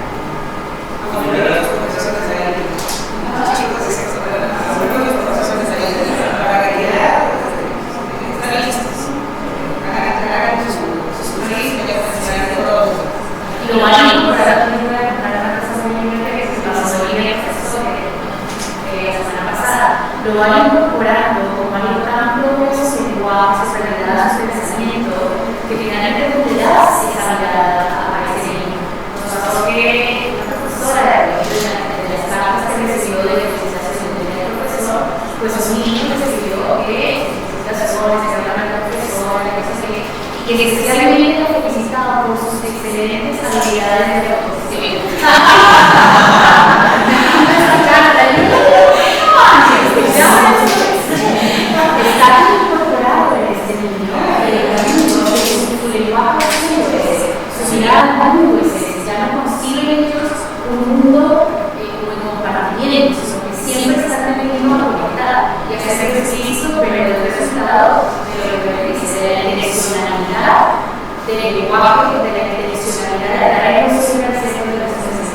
Lo van a incorporar también para la presentación que se pasó bien la semana pasada. Lo van incorporando, van incorporando esos lenguajes, esas realidades de pensamiento que finalmente donde das esa mirada a ese niño. Nos pasó que una profesora de las clases que recibió de la sesión del profesor, pues un niño recibió que las personas se llaman al profesor, y que especialmente lo felicitaba por sus excelentes habilidades de autoconocimiento. Está incorporado en este niño, su lenguaje las nubes, ya no conciben ellos un mundo con compartimientos, sino que siempre están teniendo a conectar y hacer ejercicio, pero el resultado de lo que dice de la direccionalidad del lenguaje, de la direccionalidad de la emoción al centro de las cosas.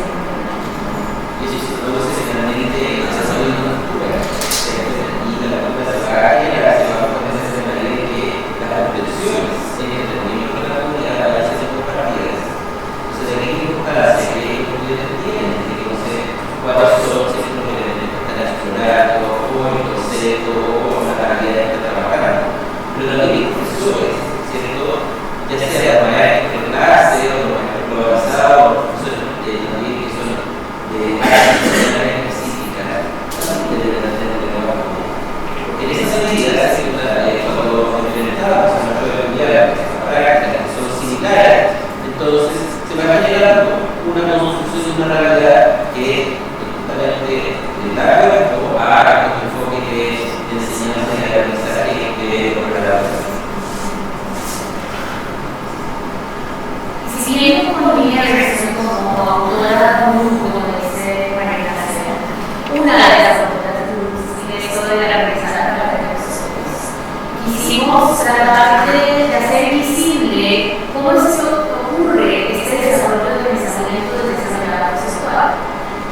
Y eso es todo generalmente el desarrollo de una cultura y de la cultura sagrada se va a poner ese manera que las intenciones en el entendimiento de la comunidad a veces son compartidas. Entonces hay que buscarse que ellos entienden, que conocer cuáles son los elementos que están explorados o el concepto o la realidad que está trabajando. Pero también profesores, ¿cierto? Ya sea maestros de clase o maestros avanzados, profesores también que son de áreas específicas, también deben tener el trabajo. Porque en esas medidas, cuando implementamos en nuestra comunidad prácticas que son similares, entonces se va generando una construcción de una realidad que totalmente le da cuerpo a un enfoque que es de enseñanza y aprendizaje programado.
Si bien como línea de reflexión como autora como dice María García, una de las autoras de esto de la representación de las negociaciones, quisimos tratar de hacer visible cómo eso ocurre, este desarrollo del pensamiento desde la sexual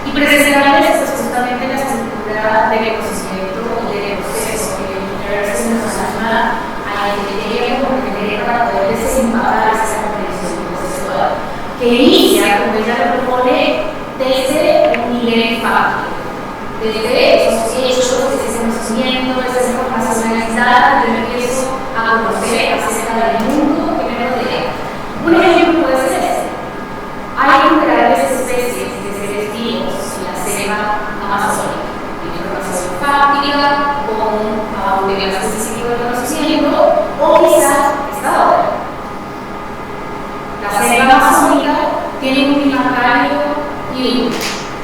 y presentarles justamente la estructura del ecosistema y del proceso que el universo nos ayuda a entender y comprender para poder desempacar esa que inicia, como ella lo propone, desde un nivel fáctico, desde esos hechos, ese conocimiento, esa información analizada, yo empiezo a conocer acerca del mundo que me rodea. Un ejemplo puede ser este. Hay innumerables especies de seres vivos en la selva amazónica, de información fáctica, con un nivel específico de conocimiento, o quizá esta obra. La selva amazónica tiene un clima cálido y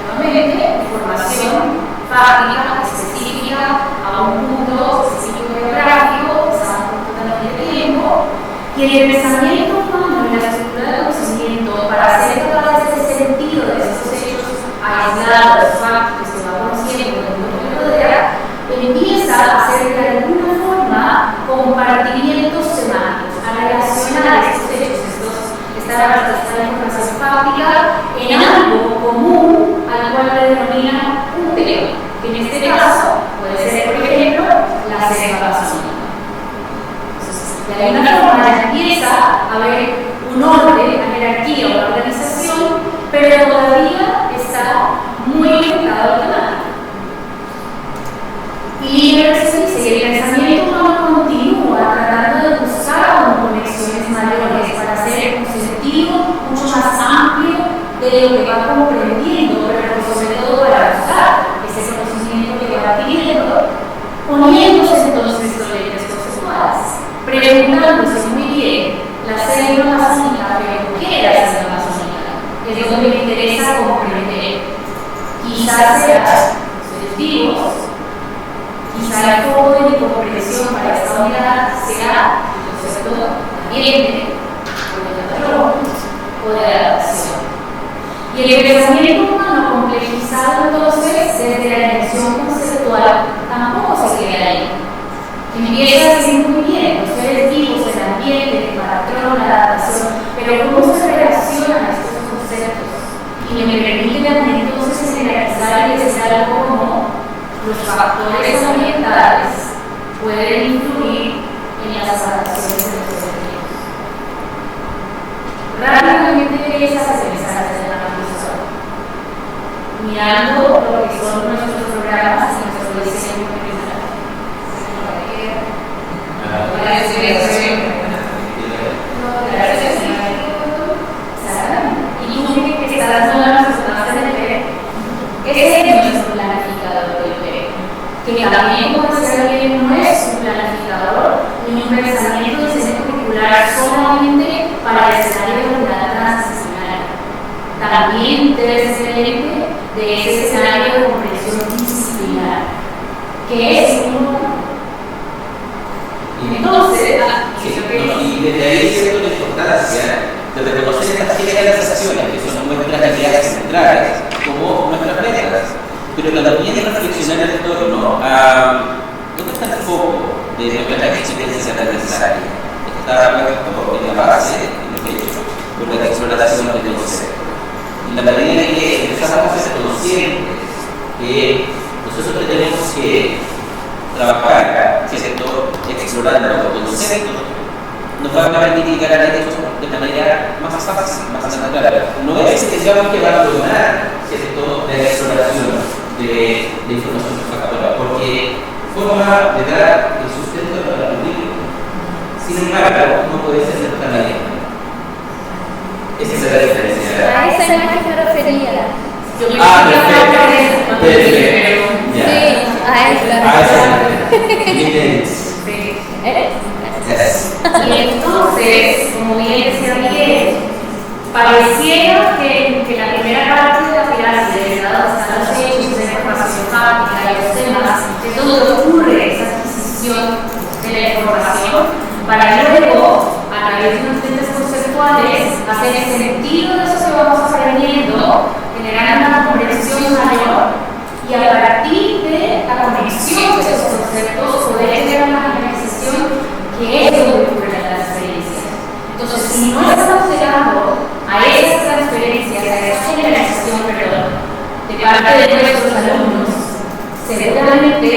nuevamente información fáctica, específica, a un punto específico geográfico, a un punto también de tiempo, y el pensamiento humano y la estructura del conocimiento para hacer todo ese sentido de esos hechos aislados, fácticos que va conociendo del mundo que rodea, empieza a hacer de alguna forma compartimientos semánticos, a relacionar estos hechos, esta información fáctica en algo común al cual le denomina un tema, que en este caso puede ser, por ejemplo, la selva amazónica. De alguna forma ya empieza a haber un orden, una jerarquía, una organización, pero todavía está muy limitado al temático. Y el pensamiento humano continúa tratando de buscar conexiones mayores para hacer un sentido mucho más amplio de lo que va comprendiendo, pero sobre todo para usar ese conocimiento que va adquiriendo, poniéndose entonces sobre las conceptuales, preguntándose muy bien, la selva amazónica, pero ¿qué era la selva amazónica? Es donde me interesa comprender. Quizás sea seres vivos, quizá el foco de mi comprensión para esta unidad sea el concepto ambiente, o de patrón, o de adaptación. Y el pensamiento humano complejizado entonces desde la dimensión conceptual tampoco se queda ahí. Empieza a decir muy bien los seres vivos, el ambiente, el patrón, la adaptación, pero cómo se relacionan estos conceptos. Y me permite también entonces generalizar y decir algo como los factores ambientales pueden influir en las adaptaciones de los seres vivos. Rápidamente empiezas a pensar desde la profesora, mirando lo que son nuestros programas y nuestro diseño profesional. Y tú que estás dando las personas del bebé, ese es nuestro planificador del bebé, que también puede ser que no es un planificador ni un pensamiento de diseño curricular solamente para el escenario de unidad transicional. También debe ser el ente de ese escenario de comprensión disciplinar, que es uno. Entonces,
y desde ahí es cierto la importancia de reconocer estas generalizaciones que son nuestras habilidades centrales como nuestras metas, pero también de reflexionar en torno a dónde está el foco de nuestras experiencias de aprendizaje. Está puesto en la base, en los hechos, por la exploración del concepto. En la medida en que empezamos a ser conscientes que nosotros tenemos que trabajar, ¿cierto?, explorando los conceptos, nos va a permitir llegar al hecho de manera más fácil, más natural. No es que tengamos que abandonar, ¿cierto?, de la exploración de información factorial, porque forma de dar el sustento para el libro. Sin embargo, no puede ser nuestra manera. Esa es la diferencia.
A esa imagen me refería.
Perfecto.
Sí, a esa.
Y entonces, como bien decía Miguel, pareciera que la primera parte de la pirámide, donde están los hechos de la información fáctica y los temas, es donde ocurre esa adquisición de la información, para luego, a través de unos lentes conceptuales, hacer el sentido de eso que vamos aprendiendo, generar una comprensión mayor y a partir de la conexión de esos conceptos poder tener una generalización que es donde ocurre la transferencia. Entonces, si no estamos llegando a esas transferencias, a esa generalización, de parte de nuestros alumnos, seguramente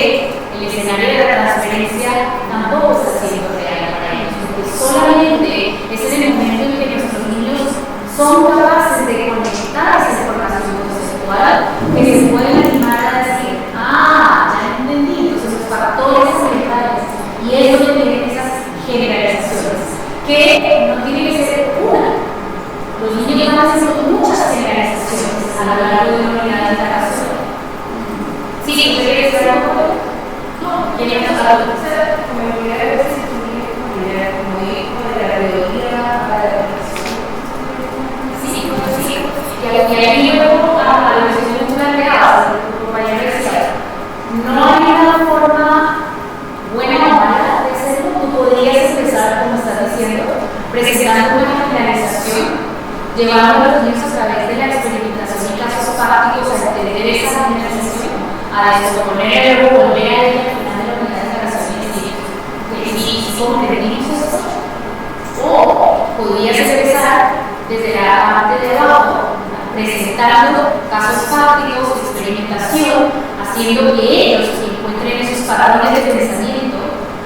el escenario de la transferencia tampoco está siendo real para ellos, porque solamente es en el momento en que nuestros niños son capaces de conectar esa información conceptual que se pueden animar a decir, ya entendí, entonces los factores ambientales, y es donde vienen esas generalizaciones, que no tiene que ser una. Los niños van haciendo muchas generalizaciones a lo largo de una unidad de interacción. Sí, ¿usted quiere decir algo? No, ¿quién ha pasado?
Como idea de restituir, como idea de la teoría para la
y ahí luego a la decisión planteada por tu compañero decía, no hay una forma buena o mala de hacerlo. Tú podrías empezar, como estás diciendo, presentando una generalización, llevando a los niños a través de la experimentación y casos prácticos a entender esa generalización, a descomponer el volver a ella al final de la unidad de interacción y decir, ¿y comprendimos esto? O podrías empezar desde la parte de abajo, presentando casos prácticos, experimentación, haciendo que ellos encuentren esos patrones de pensamiento,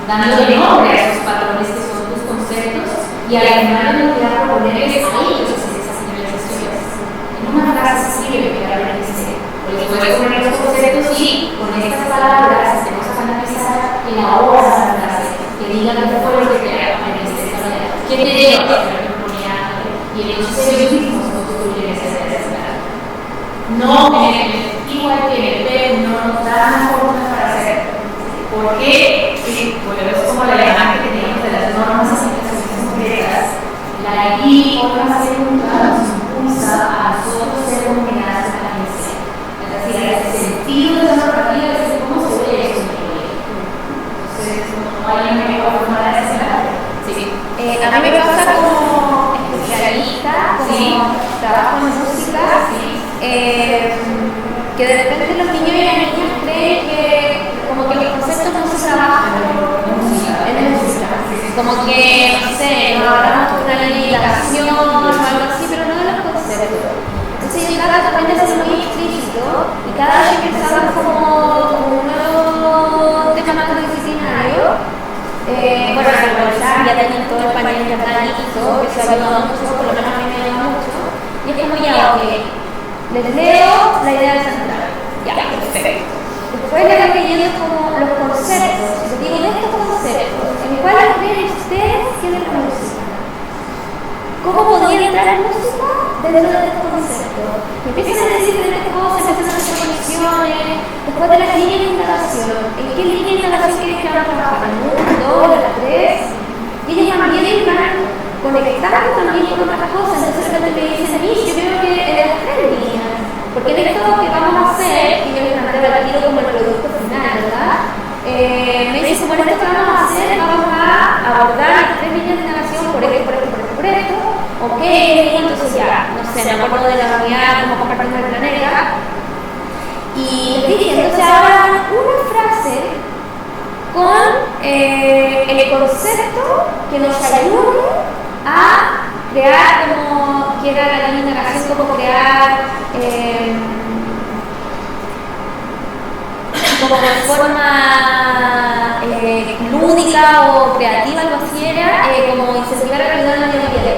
dándole nombre a esos patrones que son tus conceptos y al final de la proponerles a ellos hacer esas generalizaciones. En una frase sirve que aprendiste, porque puedes poner los conceptos y con estas palabras te vas a analizar en la hora de la frase, que digan qué fue lo que te aprendiste de esta manera, qué te lleva a hacer la comunidad, y entonces ellos mismos construyen esa necesidad. No, igual que en el PEP no nos dan formas para hacerlo. ¿Por qué? Porque es como la imagen que teníamos de las normas y aplicaciones concretas. La I, otra segunda, nos impulsa a nosotros ser comunidades de la agencia. Es decir, el sentido de la narrativa es decir, cómo se ve eso en el colegio. Entonces, no hay una mejor forma de hacerlo. Sí.
A mí me pasa como especialista, como trabajo en música, que de repente los niños y las niñas creen que como que los conceptos no se trabajan en la música. Como que, no sé, nos hablamos de una limitación o algo así, pero no de los conceptos. Entonces yo trato también de ser muy explícito y cada vez que empezamos como un nuevo tema multidisciplinario, bueno, ya tienen todo el panel ya está listo, que se ha ayudado mucho, por lo menos a mí me ayuda mucho. Y es como ya, ok, les leo la idea central. Ya, perfecto. Después le voy leyendo como los conceptos. Les digo, de estos conceptos, ¿en cuáles creen ustedes que es la música? ¿Cómo podría entrar la música dentro de estos conceptos? Empiezan a decir diferentes cosas, empiezan a hacer conexiones. Después de las líneas de indagación, ¿en qué línea de indagación quieren que van a trabajar? ¿En una, dos, las tres? Y ellos también van conectando también con otras cosas. Entonces de repente me dicen a mí, yo creo que en las tres líneas, porque de esto que vamos a hacer, y yo les planteo el tiro como el producto final, ¿verdad? Me dicen, bueno, esto que vamos a hacer, vamos a abordar las tres líneas de indagación por esto, por esto, por esto, por esto,
ok, entonces ya, no sé, me acuerdo de la unidad como compartimos de la negra. Y les dije, entonces ahora una frase con el concepto que nos ayude a crear como, que era la misma canción, como crear como de forma lúdica o creativa, algo así era, como incentivar a cuidar la medio ambiente.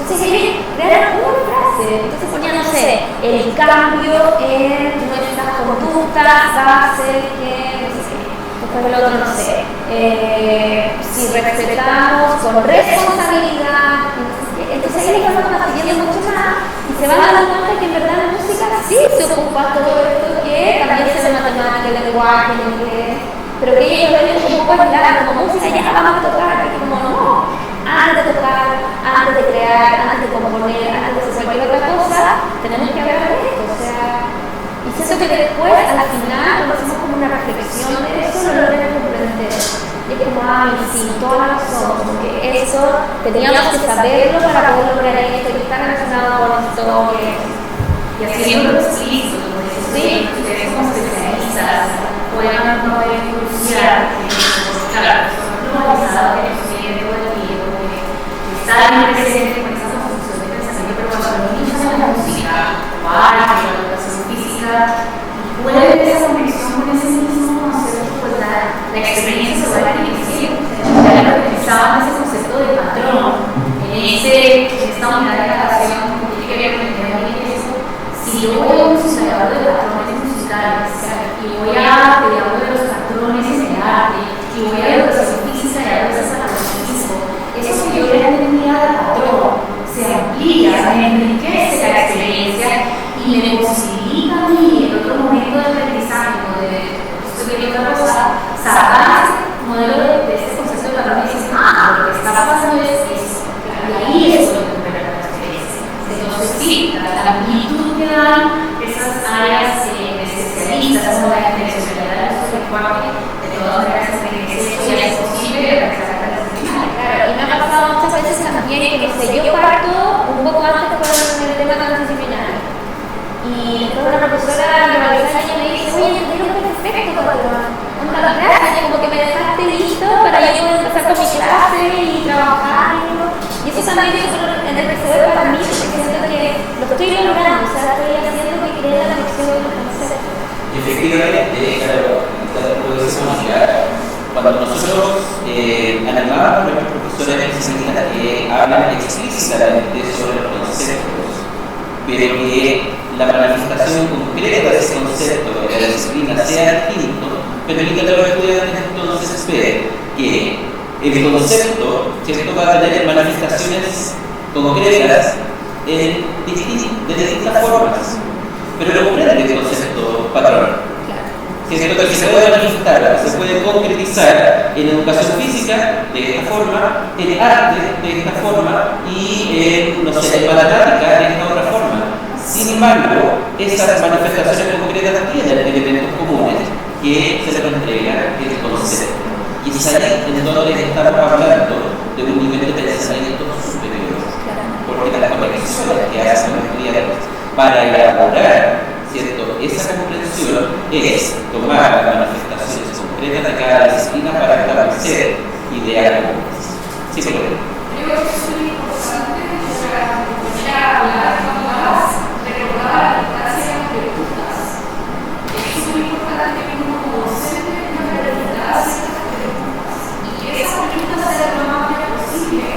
Entonces ellos crearon una frase, entonces ponían, no sé, el cambio en nuestras conductas hace que, no sé qué, después el otro, no sé, si respetamos con responsabilidad, no sé qué. Entonces ellos van pidiendo mucho más y se van dando cuenta que en verdad la música sí se ocupa todo esto, que también se ve matemática, el lenguaje, el inglés, pero que ellos lo ven como un poco aislado, como música ya vamos a tocar, y como no, antes de tocar, antes de crear, antes de componer, antes de hacer cualquier otra cosa, tenemos que hablar de esto, o sea, y siento que después, al final, cuando hacemos como una reflexión de eso, lo logran comprender. Y es como, sí, toda la razón, como que eso teníamos que saberlo para poder lograr esto, que está relacionado con esto, y haciendo lo explícito, como dices, sí, ustedes como especialistas puedan poder influenciar, claro, no pensado que eso sigue todo el tiempo, que está bien presente con esa construcción de pensamiento, pero cuando los niños hacen la música, o arte, o la educación física, pueden ver esa conexión con ese mismo concepto, pues la experiencia sobre la que hicieron, ya utilizaban ese concepto de patrón, en esta unidad de grabación, que tiene que ver con el tema de eso. Si yo voy a un funcionador de patrones musicales, y voy a pedir de los patrones en el arte, y voy a educación física y a veces a eso que yo ya tenía de patrón se amplía, me enriquece la experiencia y me posibilita a mí en otro momento de aprendizaje, de otra cosa, sacar ese modelo de ese concepto de patrón y decir, lo que está pasando es eso, y ahí es lo que recupera la experiencia. Entonces sí, la amplitud que dan esas áreas de especialistas como la intencionalidad de nuestro lenguaje, de todas maneras eso ya es posible de realizar. Claro, y me ha pasado muchas veces también que, no sé, yo parto un poco antes con el tema transdisciplinario. Y después una profesora de Valdesaña me dice, oye, yo tengo perfecto para onda, gracias, como que me dejaste listo para yo poder empezar con mi clase y trabajar. Y eso también es enriquecedor para mí, porque siento que lo estoy logrando, o sea, estoy haciendo que cree la conexión de los conceptos.
Efectivamente, claro, puede ser cuando nosotros animamos a nuestros profesores de disciplina que hablan explícitamente sobre los conceptos, pero que la manifestación concreta de ese concepto de la disciplina sea distinto, permite a los estudiantes entonces ver que el concepto, ¿cierto?, va a tener manifestaciones concretas de distintas formas, pero lo comprende el concepto patrón. Que se puede manifestar, se puede concretizar en educación física de esta forma, en arte de esta forma y en, no sé, en matemática de esta otra forma. Sin embargo, esas manifestaciones concretas tienen elementos comunes que se les entrega el concepto. Y es ahí en donde estamos hablando de un nivel de pensamiento superior, porque las conexiones que hacen los estudiantes para elaborar, ¿cierto?, esa comprensión es tomar las manifestaciones concretas de cada disciplina para establecer ideas comunes. Sí, pero
creo que es muy importante ya hablar más, recordar la importancia de las preguntas. Es muy importante que uno como docente tenga preguntas ciertas preguntas y que esas preguntas sean lo más bien posible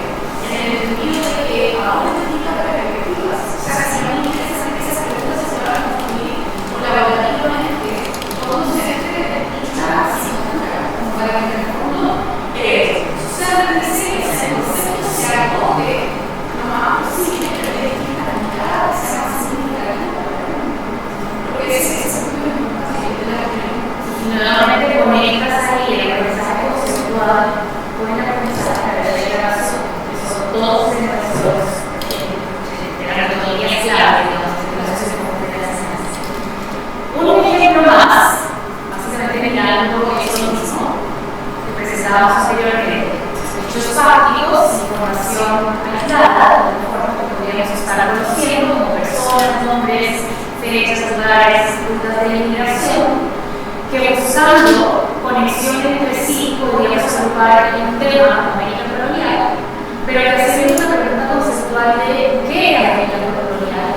en el sentido de que aún no tenga perspectivas. O sea, si no interesan esas preguntas se van a construir colaborativamente con un centro de técnicas como para que en el fondo solamente se ese concepto se acoge nomás
buscando conexión entre sí, podríamos agrupar en un tema América colonial, pero al hacer una pregunta conceptual de qué era América colonial,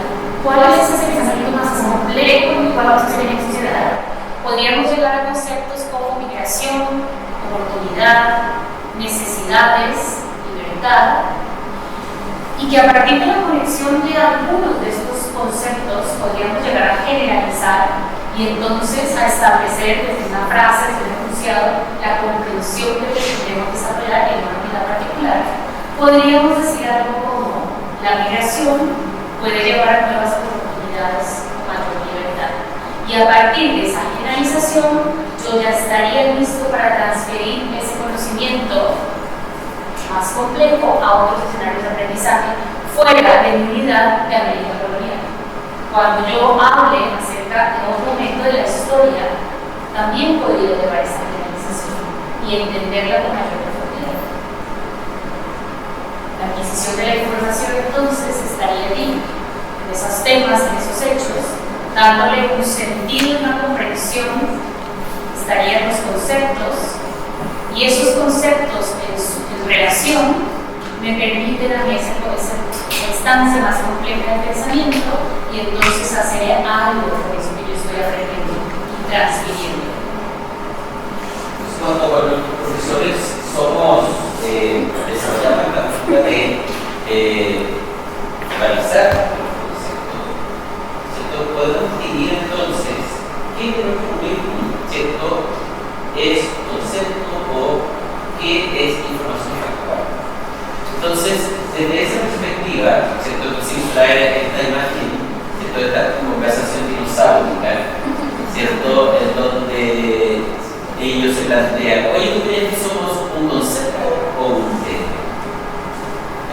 cuál es ese pensamiento más complejo y cuál vamos a hacer en sociedad, podríamos llegar a conceptos como migración, oportunidad, necesidades, libertad, y que a partir de la conexión de algunos de estos conceptos podríamos llegar a generalizar y entonces a establecer desde una frase, desde un enunciado, la comprensión de lo que queremos desarrollar en una unidad particular. Podríamos decir algo como la migración puede llevar a nuevas oportunidades, mayor libertad. Y a partir de esa generalización, yo ya estaría listo para transferir ese conocimiento más complejo a otros escenarios de aprendizaje fuera de mi unidad de América colonial. Cuando yo hable acerca de otro momento de la historia, también podría llevar esa generalización y entenderla con mayor profundidad. La adquisición de la información entonces estaría allí, en esos temas, en esos hechos, dándole un sentido y una comprensión, estarían los conceptos, y esos conceptos en relación me permiten a mí esa instancia más compleja del pensamiento y entonces hacer algo de eso que yo estoy aprendiendo y transfiriendo.
Pues cuando los profesores somos desarrollamos la capacidad de analizar conceptos, podemos dividir entonces qué de nuestro currículum, ¿cierto?, es concepto o qué es información factual. Entonces, desde esa perspectiva, ¿cierto?, quisimos traer esta imagen, ¿cierto?, esta conversación dinosaurica, ¿cierto?, en donde ellos se plantean, oye, ¿tú crees que somos un concepto o un tema?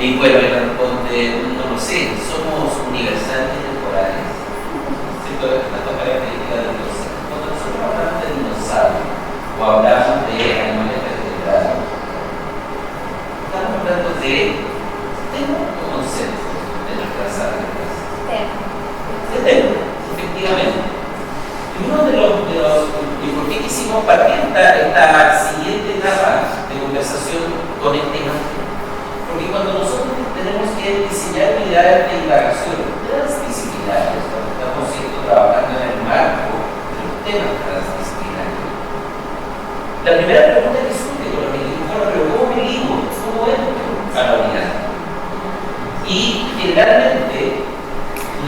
Y bueno, él responde, no lo sé, somos universales temporales, ¿cierto?, estas dos características de los conceptos. Cuando nosotros hablamos de dinosaurio o hablamos de animales vertebrados, estamos hablando de conceptos de nuestras áreas. De tema, efectivamente. Y uno de los y por qué quisimos partir esta siguiente etapa de conversación con el tema, porque cuando nosotros tenemos que diseñar unidades de indagación transdisciplinarias, cuando estamos trabajando en el marco de los temas transdisciplinarios, la primera pregunta que surge con los militares, bueno, pero ¿cómo me ligo? ¿Cómo entro a la unidad? Y generalmente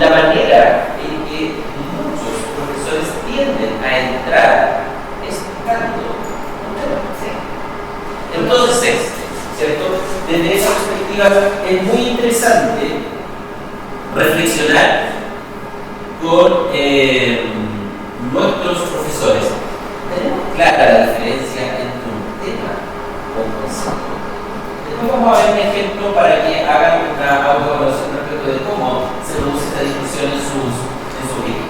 la manera en que muchos profesores tienden a entrar es buscando un tema. Entonces, ¿cierto?, desde esa perspectiva es muy interesante reflexionar con nuestros profesores. Tenemos clara la diferencia entre un tema o un concepto. Después vamos a ver un ejemplo para que hagan una autoevaluación respecto de cómo se produce esta discusión en su vida.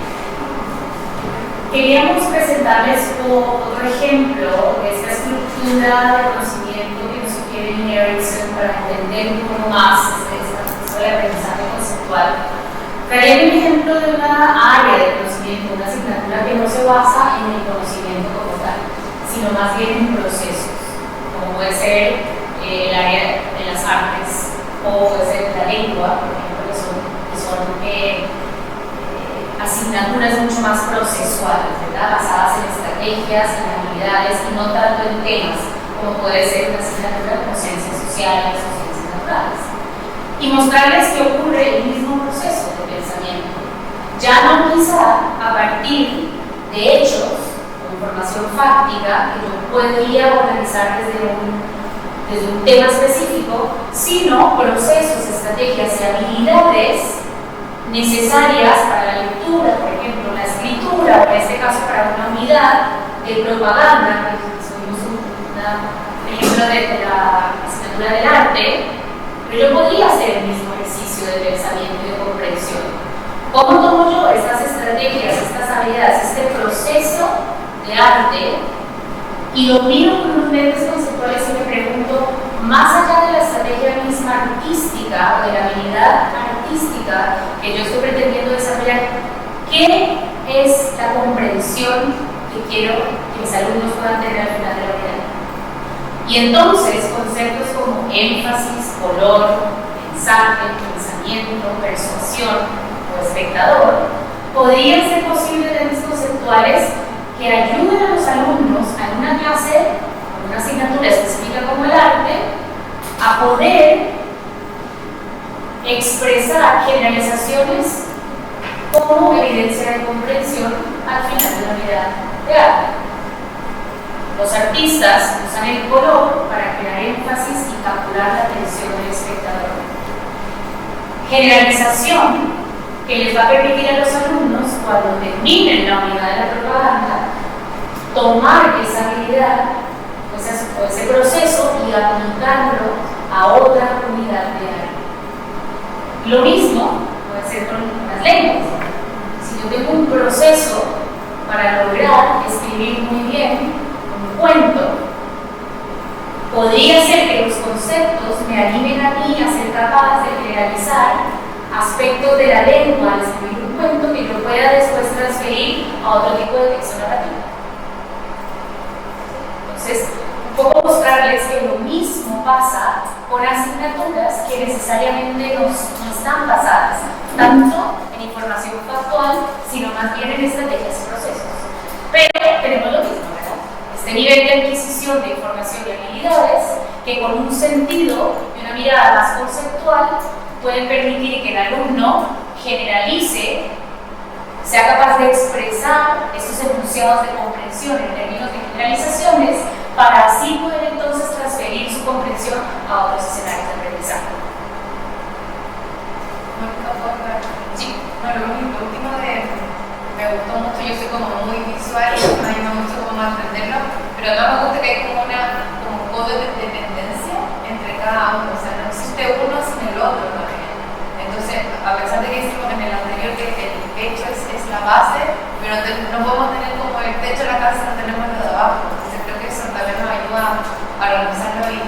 Queríamos presentarles otro ejemplo de esta estructura de conocimiento que nos sugiere Erickson para entender un poco más esta historia de aprendizaje conceptual. Traeré un ejemplo de una área de conocimiento, una asignatura que no se basa en el conocimiento como tal, sino más bien en procesos, como puede ser el área de las artes o puede ser la lengua, por ejemplo, que son asignaturas mucho más procesuales, ¿verdad?, basadas en estrategias, en habilidades y no tanto en temas, como puede ser una asignatura como ciencias sociales o ciencias naturales. Y mostrarles que ocurre el mismo proceso de pensamiento, ya no quizá a partir de hechos o información fáctica que yo podría organizar desde un tema específico, sino procesos, estrategias y habilidades necesarias para la lectura, por ejemplo, la escritura, o en este caso para una unidad de propaganda, que subimos un ejemplo de la asignatura del arte, pero yo podría hacer el mismo ejercicio de pensamiento y de comprensión. ¿Cómo tomo yo estas estrategias, estas habilidades, este proceso de arte y lo miro con unos lentes conceptuales y me pregunto, más allá de la estrategia misma artística o de la habilidad artística que yo estoy pretendiendo desarrollar, ¿qué es la comprensión que quiero que mis alumnos puedan tener al final de la unidad. Y entonces conceptos como énfasis, color, mensaje, pensamiento, persuasión o espectador podrían ser posiblemente conceptuales que ayuden a los alumnos en una clase, en una asignatura específica como el arte, a poder expresar generalizaciones como evidencia de comprensión al final de la unidad de arte. Los artistas usan el color para crear énfasis y capturar la atención del espectador. Generalización que les va a permitir a los alumnos, cuando terminen la unidad de la propaganda, tomar esa habilidad o ese proceso y aplicarlo a otra unidad de arte. Lo mismo puede ser con las lenguas. Si yo tengo un proceso para lograr escribir muy bien un cuento, podría ser que los conceptos me animen a mí a ser capaz de generalizar aspectos de la lengua al escribir un cuento que yo pueda después transferir a otro tipo de texto narrativo. Entonces, un poco mostrarles que lo mismo pasa con asignaturas que necesariamente no están basadas tanto en información factual, sino más bien en estrategias y procesos. Pero tenemos lo mismo, ¿verdad? Este nivel de adquisición de información y habilidades que con un sentido y una mirada más conceptual pueden permitir que el alumno generalice, sea capaz de expresar estos enunciados de comprensión en términos de generalizaciones, para así poder entonces transferir su comprensión a otros escenarios de aprendizaje.
Sí, bueno, lo último me gustó mucho, yo soy como muy visual y me ayuda mucho como a entenderlo, pero no me gusta que hay como un código de dependencia entre cada uno, o sea, no existe uno sin el otro, ¿no? Entonces, a pesar de que hicimos en el anterior que el techo es la base, pero no podemos tener como el techo de la casa, no tenemos lo de abajo. Entonces, creo que eso también nos ayuda a organizarlo y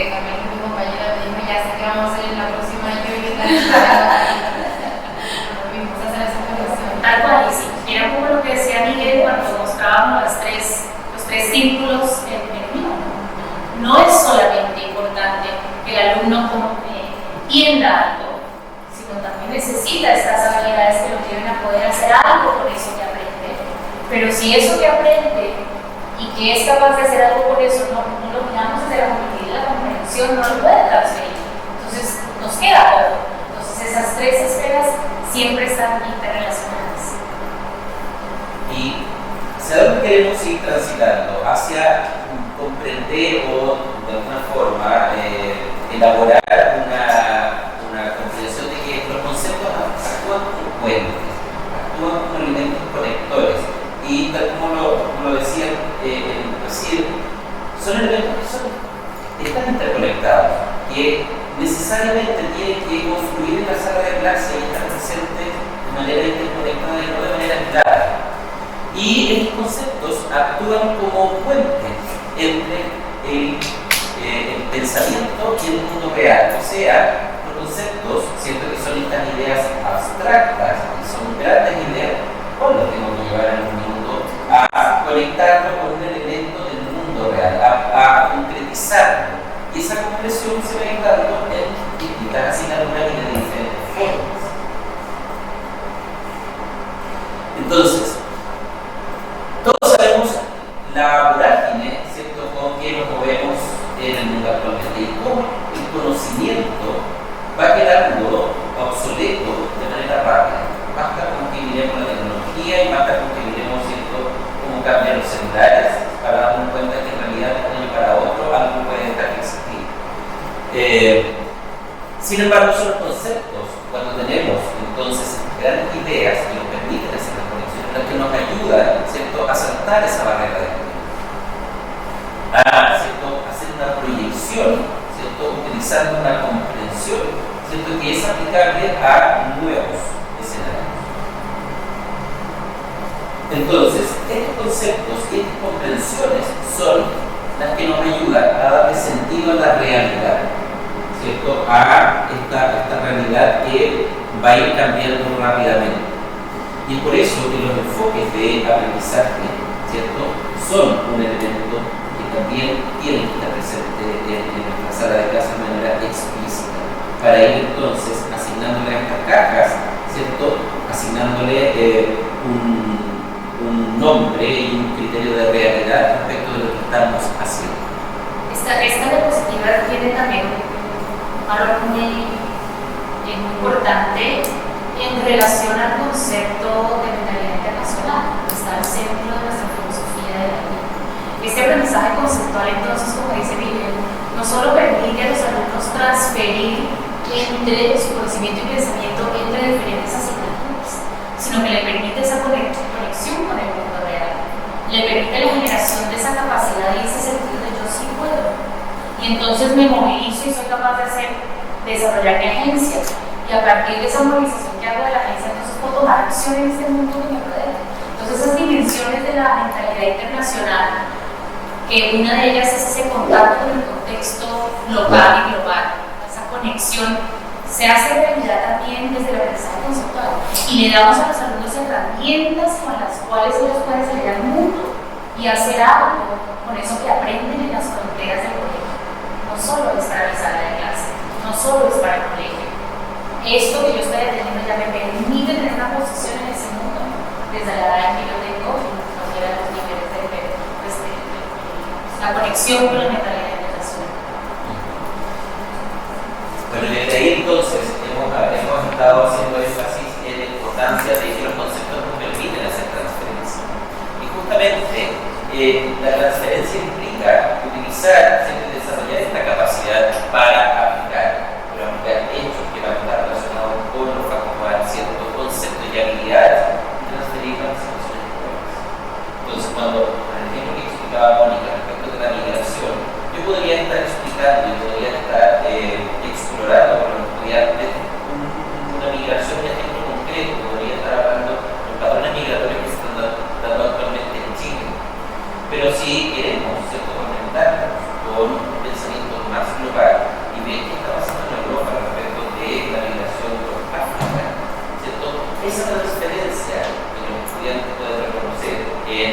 también mi compañera me dijo, ya sé que vamos a hacer en la próxima yo y tal. Lo mismo, se hacen esas conexiones.
Tal cual, y sí, era como lo que decía Miguel cuando mostrábamos los tres círculos en uno. No es solamente importante que el alumno entienda algo, también necesita estas habilidades que lo lleven a poder hacer algo con eso que aprende. Pero si eso que aprende y que es capaz de hacer algo con eso no lo miramos desde la comprensión, no lo puede transferir. Entonces nos queda poco. Entonces esas tres esferas siempre están interrelacionadas.
Y hacia dónde queremos ir transitando, hacia comprender o de alguna forma elaborar una comprensión de que los conceptos actúan como puentes, actúan como elementos conectores y tal como lo decían recién, son elementos que están interconectados, que necesariamente tienen que confluir en la sala de clase y estar presentes de manera interconectada y no de manera aislada. Y estos conceptos actúan como puentes entre el pensamiento y el mundo real, o sea, los conceptos, siento que son estas ideas abstractas, que son grandes ideas, pues los tengo que llevar en un minuto a conectarlo con un elemento del mundo real, a concretizarlo. Y esa concreción se va a ir dando en distintas asignaturas y de diferentes formas. Entonces, todos sabemos la vorágine, ¿cierto?, con que nos movemos en el mundo actualmente y cómo el conocimiento va quedando obsoleto de manera rápida. Basta con que miremos la tecnología y basta con que miremos, ¿cierto?, cómo cambian los celulares para darnos cuenta que en realidad de un año para otro algo puede dejar de existir. Sin embargo, son los conceptos, cuando tenemos entonces grandes ideas que nos permiten hacer las conexiones, las que nos ayudan, ¿cierto?, a saltar esa barrera de tiempo, a, ¿cierto?, hacer una proyección, ¿cierto?, utilizando una comprensión, ¿cierto?, que es aplicable a nuevos escenarios. Entonces, estos conceptos y estas comprensiones son las que nos ayudan a darle sentido a la realidad, ¿cierto?, a esta realidad que va a ir cambiando rápidamente. Y por eso que los enfoques de aprendizaje, ¿cierto?, son un elemento que también tiene que estar presente en nuestra sala de clase de manera explícita, para ir entonces asignándole a estas cajas, ¿cierto?, asignándole un nombre y un criterio de realidad respecto de lo que estamos haciendo.
Esta diapositiva tiene también un valor muy importante en relación al concepto de mentalidad internacional, que está al centro de nuestra filosofía de la vida. Este aprendizaje conceptual, entonces, como dice Miguel, no solo permite a los alumnos transferir entre su conocimiento y pensamiento entre diferentes asignaturas, sino que le permite esa conexión con el mundo real, le permite la generación de esa capacidad y ese sentido de yo sí puedo, y entonces me movilizo y soy capaz de desarrollar mi agencia, y a partir de esa movilización que hago de la agencia, entonces puedo tomar acción en este mundo que me rodea. Entonces esas dimensiones de la mentalidad internacional, que una de ellas es ese contacto con el contexto local y global, esa conexión, se hace realidad también desde el aprendizaje conceptual, y le damos a los alumnos herramientas con las cuales ellos pueden salir al mundo y hacer algo con eso que aprenden en las fronteras del colegio. No solo es para mi sala de clase, no solo es para el colegio. Esto que yo estoy atendiendo ya me permite tener una posición en ese mundo desde la edad en que yo tengo, no quiero los niveles de la conexión con la mentalidad internacional.
Bueno, desde ahí entonces hemos estado haciendo énfasis en la importancia de que los conceptos nos permiten hacer transferencia. Y justamente la transferencia implica utilizar, desarrollar esta capacidad para aplicar hechos que van a estar relacionados con los acomodar ciertos conceptos y habilidades y transferirlos a las situaciones nuevas. Entonces, cuando, por el ejemplo que explicaba Mónica respecto de la migración, yo podría estar explicando y podría estar explorando con los estudiantes una migración de ejemplo concreto, podría estar hablando de los patrones migratorios que se están dando actualmente en Chile. Pero si queremos, ¿cierto?, conectarnos con un pensamiento más global y ver qué está pasando en Europa respecto de la migración por África, ¿cierto?, esa transferencia que los estudiantes pueden reconocer en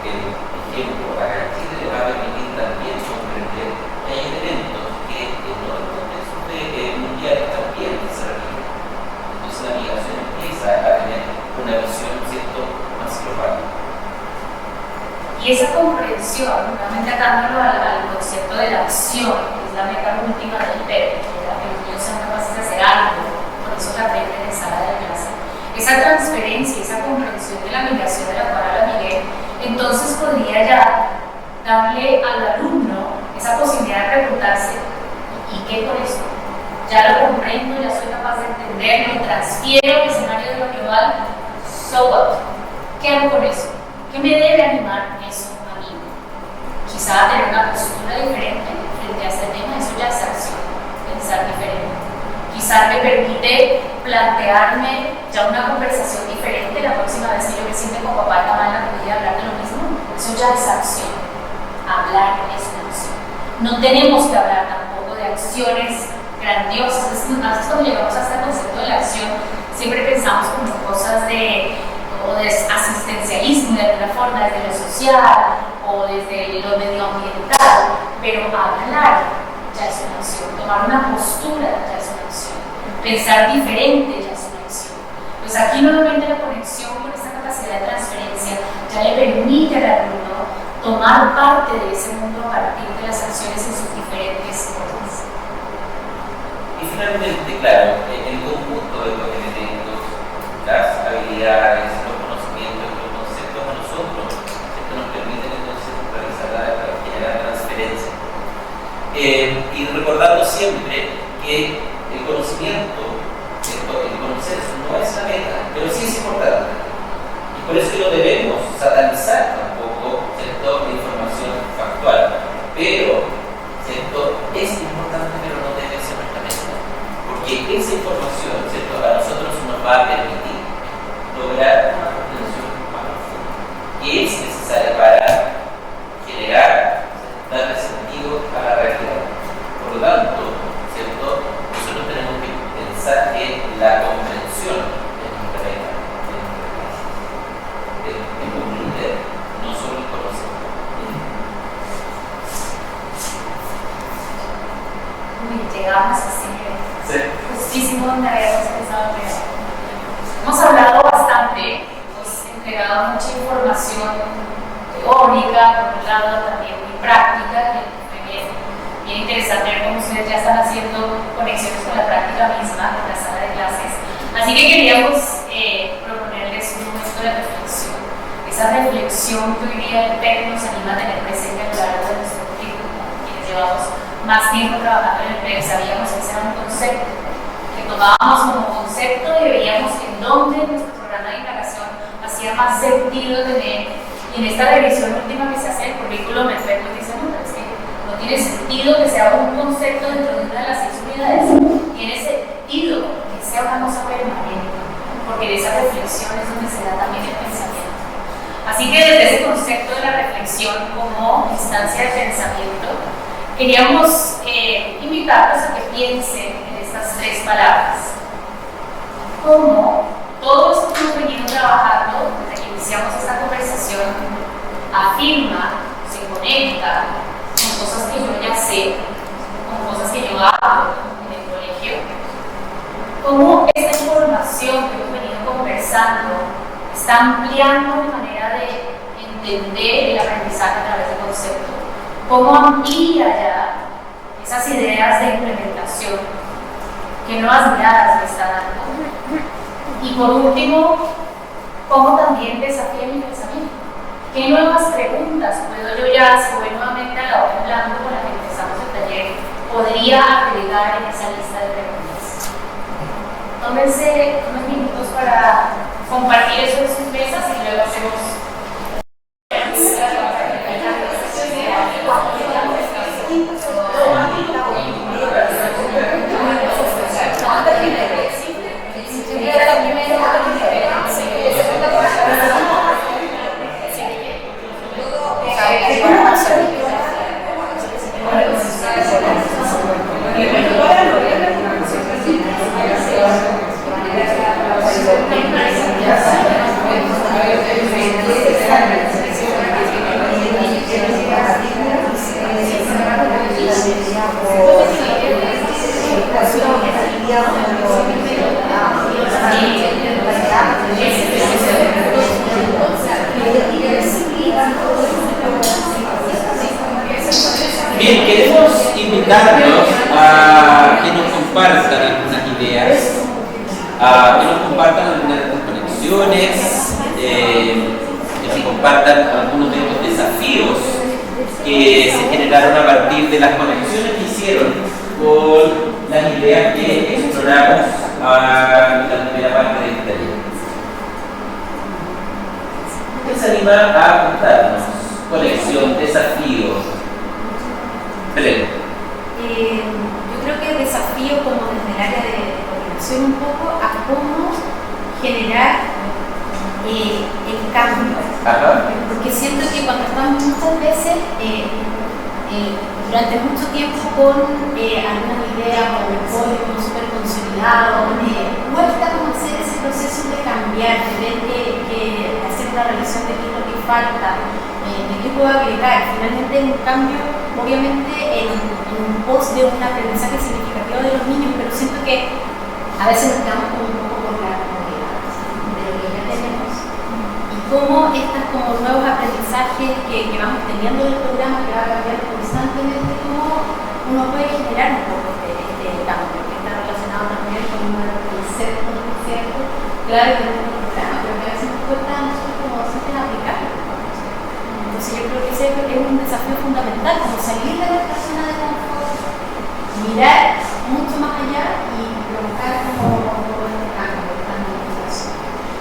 el ejemplo acá en Chile le va a permitir también comprender que hay elementos que en otros contextos mundiales también se requieren. Entonces la migración empieza a tener una visión, ¿cierto?, más global.
Y esa comprensión, nuevamente atándolo al concepto de la acción, que es la meta última del PEP, que los niños sean capaces de hacer algo, por eso que aprenden en sala de clase. Esa transferencia, esa comprensión de la migración de la cual habla Miguel, entonces podría ya darle al alumno esa posibilidad de preguntarse, ¿y qué con esto? Ya lo comprendo, ya soy capaz de entenderlo, transfiero el escenario de lo global, so what? ¿Qué hago con eso? ¿Qué me debe animar eso a mí? Quizá tener una postura diferente frente a este tema, eso ya es acción, pensar diferente. Quizá me permite plantearme ya una conversación diferente la próxima vez que yo me siente con papá y mamá en la comida a hablar de lo mismo, eso ya es acción. Hablar es una acción. No tenemos que hablar tampoco de acciones grandiosas. A veces cuando llegamos a este concepto de la acción, siempre pensamos como cosas de asistencialismo de alguna forma, desde lo social o desde lo medioambiental, pero hablar ya es una acción, tomar una postura ya es una acción, pensar diferente ya es una acción. Pues aquí nuevamente la conexión con esta capacidad de transferencia ya le permite al alumno tomar parte de ese mundo a partir de las acciones en sus diferentes formas.
Y finalmente, claro, el conjunto de los elementos, las habilidades, los conocimientos, los conceptos a nosotros, esto nos permiten entonces realizar la transferencia. Y recordando siempre que el conocimiento, el conocer no es la meta, pero sí es importante. Y por eso no debemos satanizar tampoco, ¿cierto?, la información factual. Pero, ¿cierto?, es importante, pero no debe ser nuestra meta. Porque esa información, ¿cierto?, a nosotros nos va a permitir lograr una comprensión más profunda, que es necesaria para generar, darle sentido a la realidad. Por lo tanto, ¿cierto?, nosotros tenemos que pensar que la comprensión es nuestra meta, es nuestra clase. Es un líder, no solo el
donde habíamos empezado a ver. Hemos hablado bastante, hemos entregado mucha información teórica, por un lado también muy práctica, que fue bien interesante ver cómo ustedes ya están haciendo conexiones con la práctica misma, con la sala de clases. Así que queríamos proponerles un momento de reflexión. Esa reflexión que hoy día el PEC nos anima a tener presente a lo largo de nuestro currículum. Quienes llevamos más tiempo trabajando en el PEC sabíamos que ese era un concepto que tomábamos como concepto y veíamos en dónde nuestro programa de indagación hacía más sentido tener. Y en esta revisión última que se hace el currículum, el PEC nos dice, no, es que no tiene sentido que sea un concepto dentro de una de las 6 unidades. Tiene sentido que sea una cosa permanente, porque de esa reflexión es donde se da también el pensamiento. Así que desde ese concepto de la reflexión como instancia de pensamiento, queríamos invitarlos a que piensen en estas 3 palabras. Cómo todo esto que hemos venido trabajando desde que iniciamos esta conversación afirma, se conecta con cosas que yo ya sé, con cosas que yo hago en el colegio. Cómo esta información que hemos venido conversando está ampliando mi manera de entender el aprendizaje a través del concepto. Cómo amplía ya esas ideas de implementación, qué nuevas miradas me está dando. Y por último, cómo también desafía mi pensamiento. ¿Qué nuevas preguntas puedo yo ya, si voy nuevamente a la hoja en blanco con la que empezamos el taller, podría agregar en esa lista de preguntas? Tómense unos minutos para compartir eso en sus mesas y luego hacemos.
Bien, queremos invitarlos a que nos compartan algunas ideas, a que nos compartan algunas conexiones, que nos compartan algunos de estos desafíos que se generaron a partir de las conexiones que hicieron con las ideas que exploramos en la primera parte de este taller. ¿Quién se anima a contarnos? Conexión, desafío. Belén.
Yo creo que el desafío como desde el área de coordinación un poco a cómo generar el cambio.
Ajá.
Porque siento que cuando estamos muchas veces durante mucho tiempo con algunas ideas o el código súper consolidado, cuesta como hacer ese proceso de cambiar, de ver que hacer una revisión de qué es lo que falta, de qué puedo agregar. Finalmente es un cambio, obviamente, en pos de un aprendizaje significativo de los niños, pero siento que a veces nos quedamos como un poco por la comodidad de lo que ya tenemos. Y cómo estos como nuevos aprendizajes que vamos teniendo del programa, que va a cambiar constantemente, cómo uno puede generar un poco este cambio, que está relacionado también con uno de los conceptos, ¿cierto? Claro que tenemos un programa, pero que a veces nos cuesta a nosotros como docentes aplicarlo. Entonces yo creo que ese es un desafío fundamental, como salir de nuestra zona de confort, mirar mucho más allá y provocar como este cambio, esta modificación.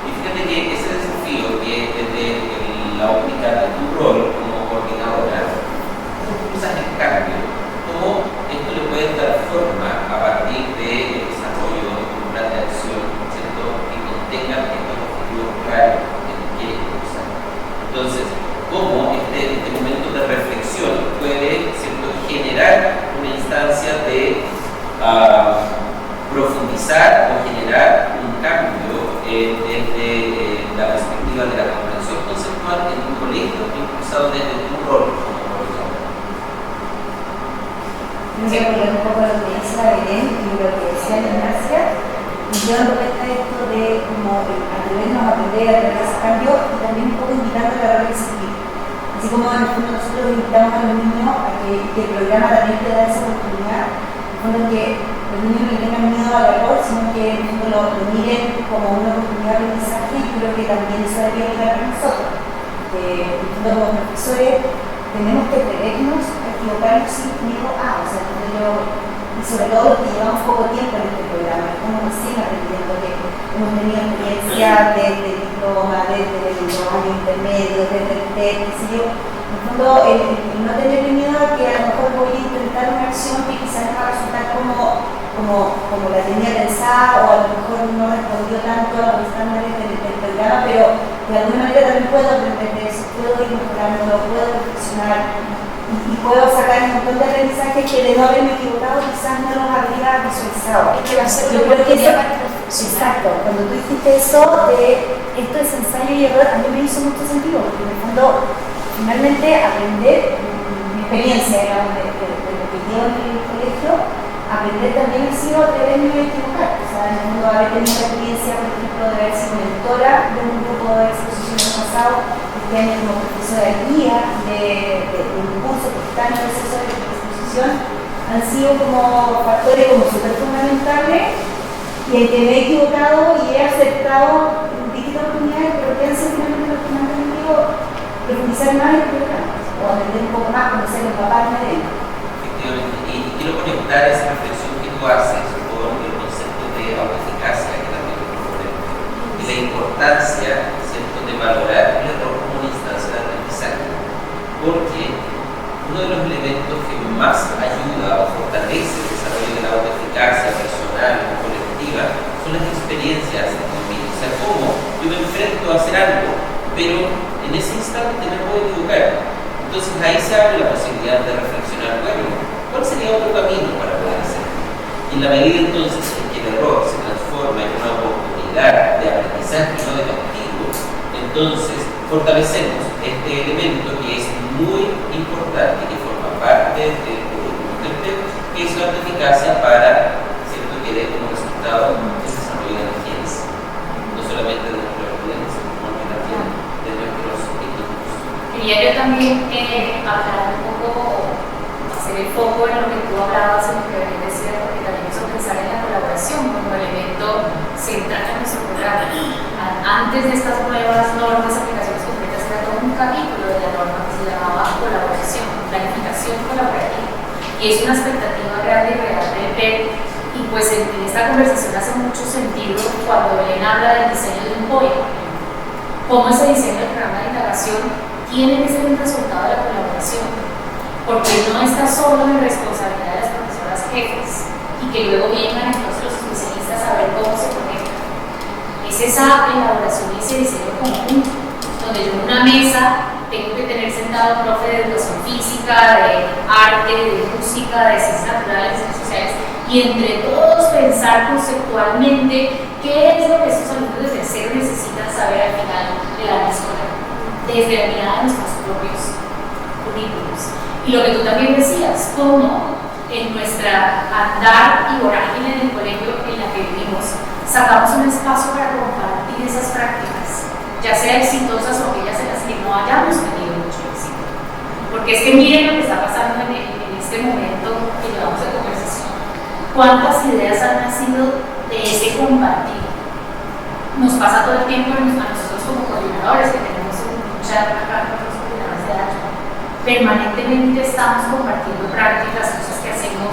Y fíjate que ese desafío que desde la óptica de tu rol como coordinadora, tú piensas en cambio, cómo esto le puede dar forma a partir del desarrollo de un plan de acción, ¿cierto? Que contenga estos objetivos claros que quieres usar. Entonces, cómo este momento de reflexión puede, ¿cierto?, generar una instancia de profundizar o generar un cambio desde la perspectiva de la comprensión conceptual en un colegio impulsado desde tu rol como profesor.
Yo creo que un poco lo que dice la Belén y lo que decía la Ignacia, intención respecto a esto de como atrevernos a aprender, a tener ese cambio y también un poco invitando a la realidad civil. Así como en el fondo nosotros invitamos a los niños a que el programa también te da esa oportunidad, en el fondo que los niños no tengan miedo al error, sino que en el fondo lo miren como una oportunidad de aprendizaje, y creo que también eso debería ayudar a nosotros. En el fondo como profesores tenemos que atrevernos a equivocarnos sin miedo a, o sea, y sobre todo los que llevamos poco tiempo en este programa, estamos recién aprendiendo que hemos tenido experiencia desde el diploma, desde los años intermedios, desde el TEC, qué sé yo. En el fondo, el no tener miedo a que a lo mejor voy a intentar una acción que quizás no va a resultar como la tenía pensada, o a lo mejor no respondió tanto a los estándares del programa, pero de alguna manera también puedo aprender de eso, puedo ir mejorando, puedo reflexionar y puedo sacar un montón de aprendizajes que de no haberme equivocado quizás no los habría visualizado.
Es que va a ser
Yo
una
creo que
oportunidad
eso,
para reflexionar.
exacto, cuando tú dijiste eso de esto es ensayo y error, a mí me hizo mucho sentido, porque en el fondo finalmente aprender, mi experiencia digamos, de lo que llevo en el colegio, aprender también ha sido atreverme a equivocar. O sea, en el mundo haber tenido la experiencia, por ejemplo, de haber sido mentora de un grupo de exposición el pasado, este año como profesora de guía de un curso que está en el proceso de exposición, han sido como factores como súper fundamentales, y en que me he equivocado y he aceptado distintas oportunidades, pero que han sido finalmente los que me han permitido profundizar más en el programa, o aprender un poco más, conocer los papás de él.
Efectivamente, y quiero conectar esa reflexión que tú haces con el concepto de autoeficacia que también lo proponemos, y la importancia, ¿cierto?, de valorar el error como una instancia de aprendizaje, porque uno de los elementos que más ayuda o fortalece el desarrollo de la autoeficacia personal o colectiva son las experiencias de conmigo. O sea, cómo yo me enfrento a hacer algo, pero en ese instante me puedo equivocar. Entonces ahí se abre la posibilidad de reflexionar, bueno, ¿cuál sería otro camino para poder hacerlo? Y en la medida entonces en que el error se transforma en una oportunidad de aprendizaje y no de castigo, entonces fortalecemos este elemento que es muy importante, que forma parte del currículum del TEC, que es la autoeficacia para, ¿cierto?, que dé como resultado el desarrollo de la ciencia, no solamente de nuestra evidencia, sino también de nuestros equipos.
Quería yo también hablar un poco, hacer el foco en lo que tú hablabas, en lo que venía a decir, porque también eso pensar en la colaboración como elemento central en nuestro programa. Antes de estas nuevas normas, aplicaciones concretas, era todo un capítulo de la norma que se llamaba colaboración, planificación colaborativa. Y es una expectativa grande y real del PEP. Y pues en esta conversación hace mucho sentido cuando Belén habla del diseño de un POE. Cómo ese diseño del programa de indagación tiene que ser un resultado de la colaboración, porque no está solo en responsabilidad de las profesoras jefes y que luego vengan entonces los especialistas a ver cómo se conectan. Es esa elaboración y ese diseño conjunto, donde yo en una mesa tengo que tener sentado un profe de educación física, de arte, de música, de ciencias naturales, de ciencias sociales, y entre todos pensar conceptualmente qué es lo que estos alumnos de tercero necesitan saber al final de la escuela, desde la mirada de nuestros propios currículos. Y lo que tú también decías, cómo en nuestra andar y vorágine en el colegio en la que vivimos, sacamos un espacio para compartir esas prácticas, ya sea exitosas o aquellas en las que no hayamos tenido mucho éxito. Porque es que miren lo que está pasando en este momento que llevamos de conversación. ¿Cuántas ideas han nacido de ese compartir? Nos pasa todo el tiempo a nosotros como coordinadores, que tenemos un chat acá con los coordinadores de AYA. Permanentemente estamos compartiendo prácticas, cosas que hacemos,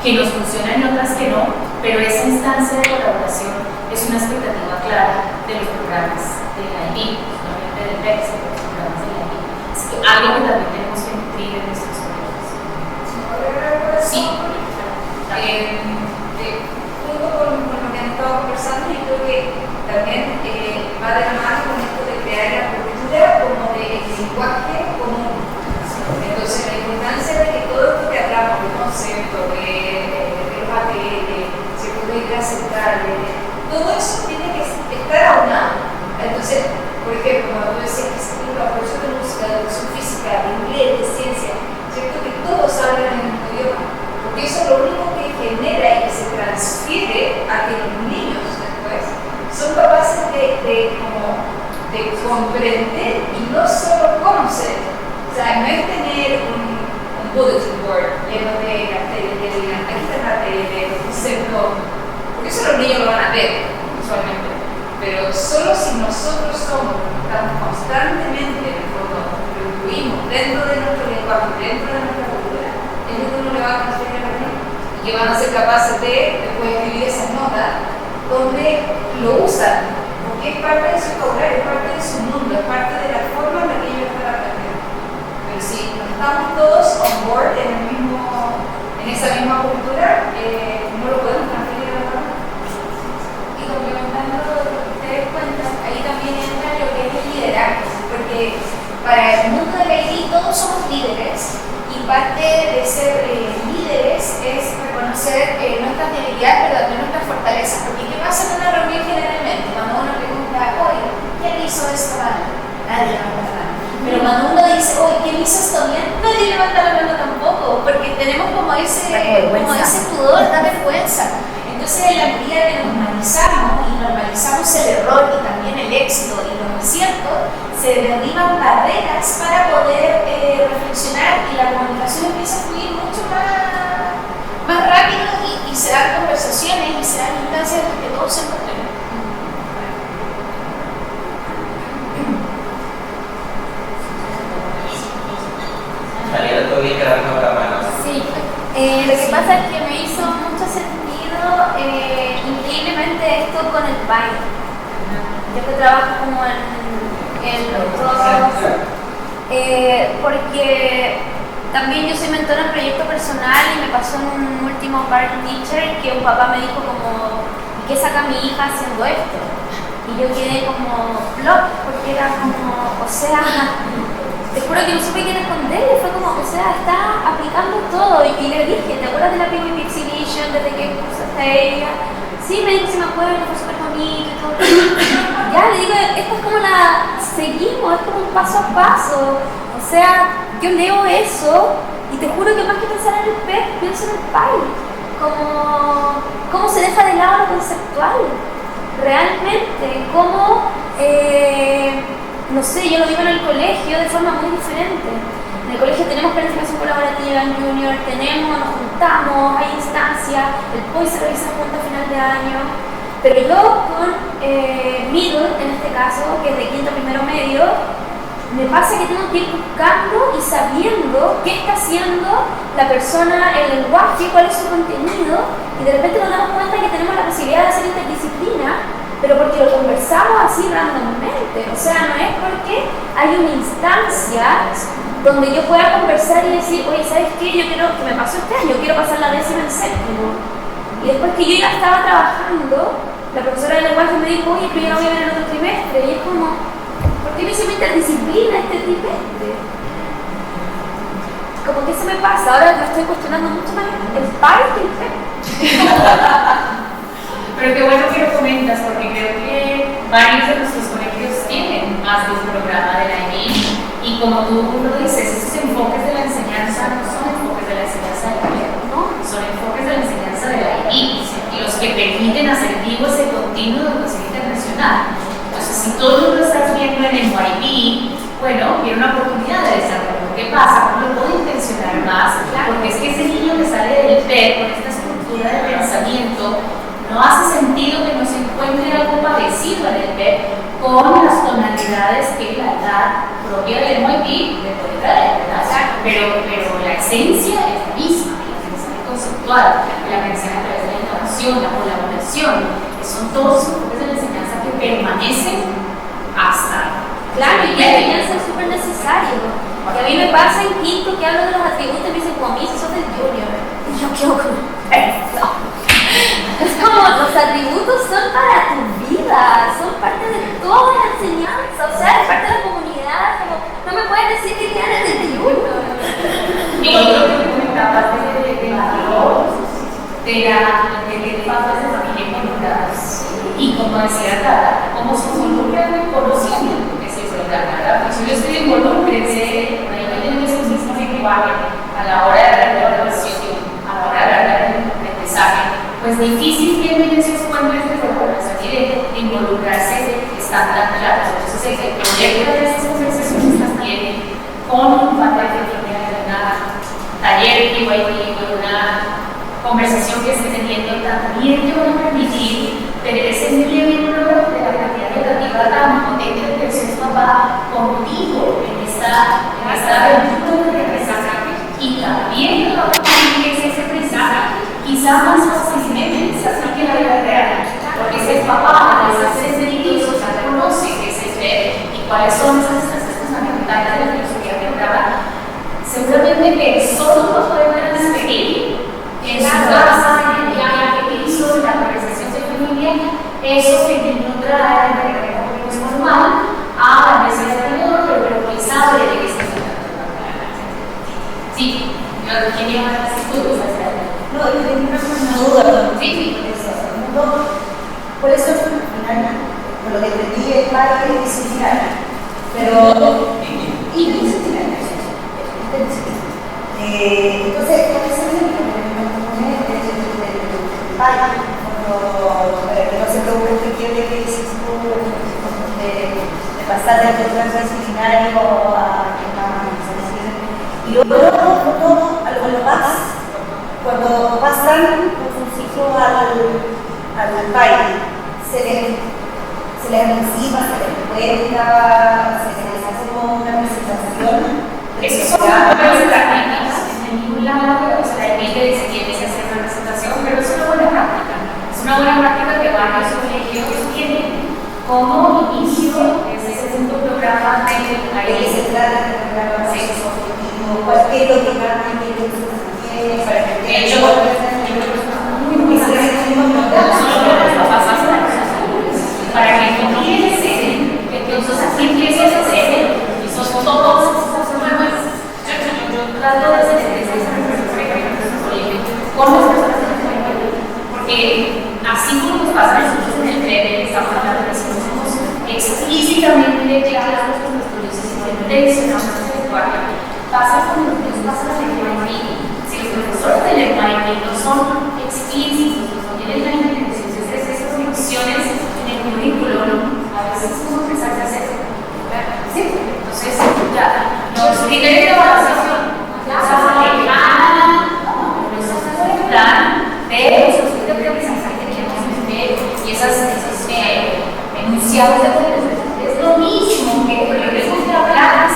que nos funcionan y otras que no, pero esa instancia de colaboración es una expectativa clara de los programas de la IB, no solamente del PEC, sino de los programas de la IB. Así que algo que también tenemos que nutrir en nuestros colegios. Sí.
Junto con lo que han estado conversando, y creo que también va de la mano con esto de crear la cultura como de lenguaje común. Entonces, la importancia de que todo esto que hablamos, de concepto, de los ATL, de ideas centrales, todo eso tiene que estar aunado. Entonces, por ejemplo, cuando tú decías que se tiene la profesión de música, de educación física, de inglés, de ciencia, ¿cierto? Que todos hablan el mismo idioma. Porque eso es lo único que genera y que se transfiere a que los niños comprender y no solo conocer. O sea, no es tener un bulletin board lleno de carteles que digan, aquí está la tele, los conceptos, porque eso los niños lo van a ver usualmente, pero solo si nosotros estamos constantemente en el fondo, lo incluimos dentro de nuestro lenguaje, dentro de nuestra cultura, es lo que uno le va a transferir a los niños y que van a ser capaces de después escribir esas notas donde lo usan, porque es parte de su vocabulario, es parte de su mundo, es parte de la forma en la que ellos están aprendiendo. Pero si no estamos todos on board en esa misma cultura, no lo podemos transferir a la otra.
Y complementando lo que ustedes cuentan, ahí también entra lo que es el liderazgo, porque para el mundo del IT todos somos líderes y parte de ser líderes es reconocer nuestras debilidades, pero también nuestras fortalezas. Porque ¿qué pasa en una reunión generalmente? Cuando uno pregunta, oye, ¿quién hizo esto mal? Nadie levanta la mano. Pero cuando uno dice, oye, ¿quién hizo esto bien? Nadie levanta la mano tampoco, porque tenemos como ese pudor, da vergüenza. Entonces, en la medida que nos normalizamos y normalizamos el error y también el éxito y los aciertos, se derriban barreras para poder reflexionar y la comunicación empieza a fluir mucho más rápido y se dan conversaciones y se dan instancias en las que todos se encuentran.
Daniela, ¿todo bien? Cargando la mano.
Sí, lo que pasa es que me hizo mucho sentido increíblemente esto con el baile. Yo que trabajo como en los dos, porque también yo soy mentora en proyecto personal y me pasó en un último parent teacher que un papá me dijo como, ¿qué saca mi hija haciendo esto? Y yo quedé como block porque era como, o sea, te juro que no supe qué responderle, fue como, o sea, está aplicando todo. Y le dije, ¿te acuerdas de la PWP Exhibition, desde que cursaste ella? Sí, me dijo, sí me acuerdo, fue súper bonito y todo. Ya, le digo, esto es como seguimos, es como un paso a paso. O sea, yo leo eso y te juro que más que pensar en el pez, pienso en el baile. Cómo se deja de lado lo conceptual. Realmente, cómo... no sé, yo lo vivo en el colegio de forma muy diferente. En el colegio tenemos planificación colaborativa en Junior, nos juntamos, hay instancias, el POI se revisa junto a final de año. Pero yo con Middle, en este caso, que es de quinto, primero, medio, me pasa que tengo que ir buscando y sabiendo qué está haciendo la persona, el lenguaje, cuál es su contenido, y de repente nos damos cuenta que tenemos la posibilidad de hacer interdisciplina, pero porque lo conversamos así randommente. O sea, no es porque hay una instancia donde yo pueda conversar y decir, oye, ¿sabes qué? Yo quiero, que me pasó este año, quiero pasar la décima en séptimo. Y después que yo ya estaba trabajando, la profesora de lenguaje me dijo, oye, pero yo no voy a ver el otro trimestre. Y es como, ¿por qué no hicimos interdisciplina este trimestre? Como que eso me pasa, ahora lo estoy cuestionando mucho más el par que el fe.
Pero qué bueno que lo comentas, porque creo que varios de nuestros colegios tienen más de un programa de la IB, y como tú lo dices, esos enfoques de la enseñanza no son enfoques de la enseñanza del colegio, no, son enfoques de la enseñanza de la IB, y los que permiten hacer vivo ese continuo de educación internacional. Entonces, si todo lo estás viendo en NYB, bueno, tiene una oportunidad de desarrollo. ¿Qué pasa? ¿Cómo lo puedo intencionar más? Porque es que ese niño que sale del PEP con esta estructura de pensamiento, no hace sentido que no se encuentre algo parecido en el PEP con las tonalidades que la edad propia del NYP le puede traer, ¿verdad? Pero la esencia es la misma, el aprendizaje conceptual, el aprendizaje a través de la innovación, la colaboración, que son todos enfoques de la enseñanza que permanecen hasta.
Claro, y la enseñanza es súper necesario. Porque a mí me pasa en quinto que hablo de los atributos y me dicen, como a mí, si sos del junior. Y yo quedo como, eso. Es como, los atributos son para tu vida, son parte de toda la enseñanza, o sea, es parte de la comunidad, como, no me puedes decir que tienes del junior.
Y lo que comentabas de la labor, de padres de familia involucradas. Y como decía Tata, como se involucran en conocimiento, que se involucran, pues yo estoy involucrada a nivel de nuestros mismos lenguajes, a la hora de hablar de evaluación, a la hora de hablar de aprendizaje, pues difícil tienen esos puentes de colaboración y de involucrarse están tan claros. Entonces Entonces, el proyecto de estas conversaciones también con un papel de una taller y una conversación que esté teniendo también te van a permitir tener ese miembro de la cantidad educativa tan potente que es papá contigo en esta aventura de aprendizaje y también te va a permitir que ese aprendizaje quizá más fácilmente se acerque a la vida real, porque ese papá, esas seres niños, conoce qué es el ver y cuáles son esas fundamentales de la filosofía temprana. Seguramente que solo va a poder transferir en su casa, en el viaje que hizo, en la conversación de familia, eso que el niño trae de la es normal a la mesa de alrededor, pero que sabe de qué se trata. Sí, yo quería más estudios hacia adelante.
No, yo tengo una duda.
Sí.
Por eso, por lo que entendí, el padre es disciplinar, pero indisciplinar. Entonces, ¿cuál es el ejemplo del padre? Para que no se preocupe que quiere decir de pasar de control disciplinario a y luego a lo más cuando pasan con sus hijos al baile, se les encima, se les cuenta, se les hace como una presentación.
Eso son buenas prácticas. En ningún lado se la emite y se tiene que hacer una presentación, pero es una buena práctica. Es una buena práctica que varios colegios tienen como inicio desde ese segundo programa de
ahí se trata de programa cualquier lo que gana y que
de hecho, para que comiencen, entonces aquí empiezas a hacer, y son todos esos nuevos. Yo trato de hacer con las personas porque así como nos pasa a nosotros en el breve, estamos hablando de nosotros somos explícitamente claros con nuestros intenciones, pasa con los niños, pasa con el si los profesores del lenguaje no son explícitos, no tienen la intención de hacer esas conexiones en el currículum, a veces es como pensar que hacer. ¿Sí? Entonces, ya, los criterios de evaluación ya se alejan, nos dan de esos criterios de aprendizaje que queremos ver y esos enunciados de aprendizaje. Es lo mismo que el regreso de hablar,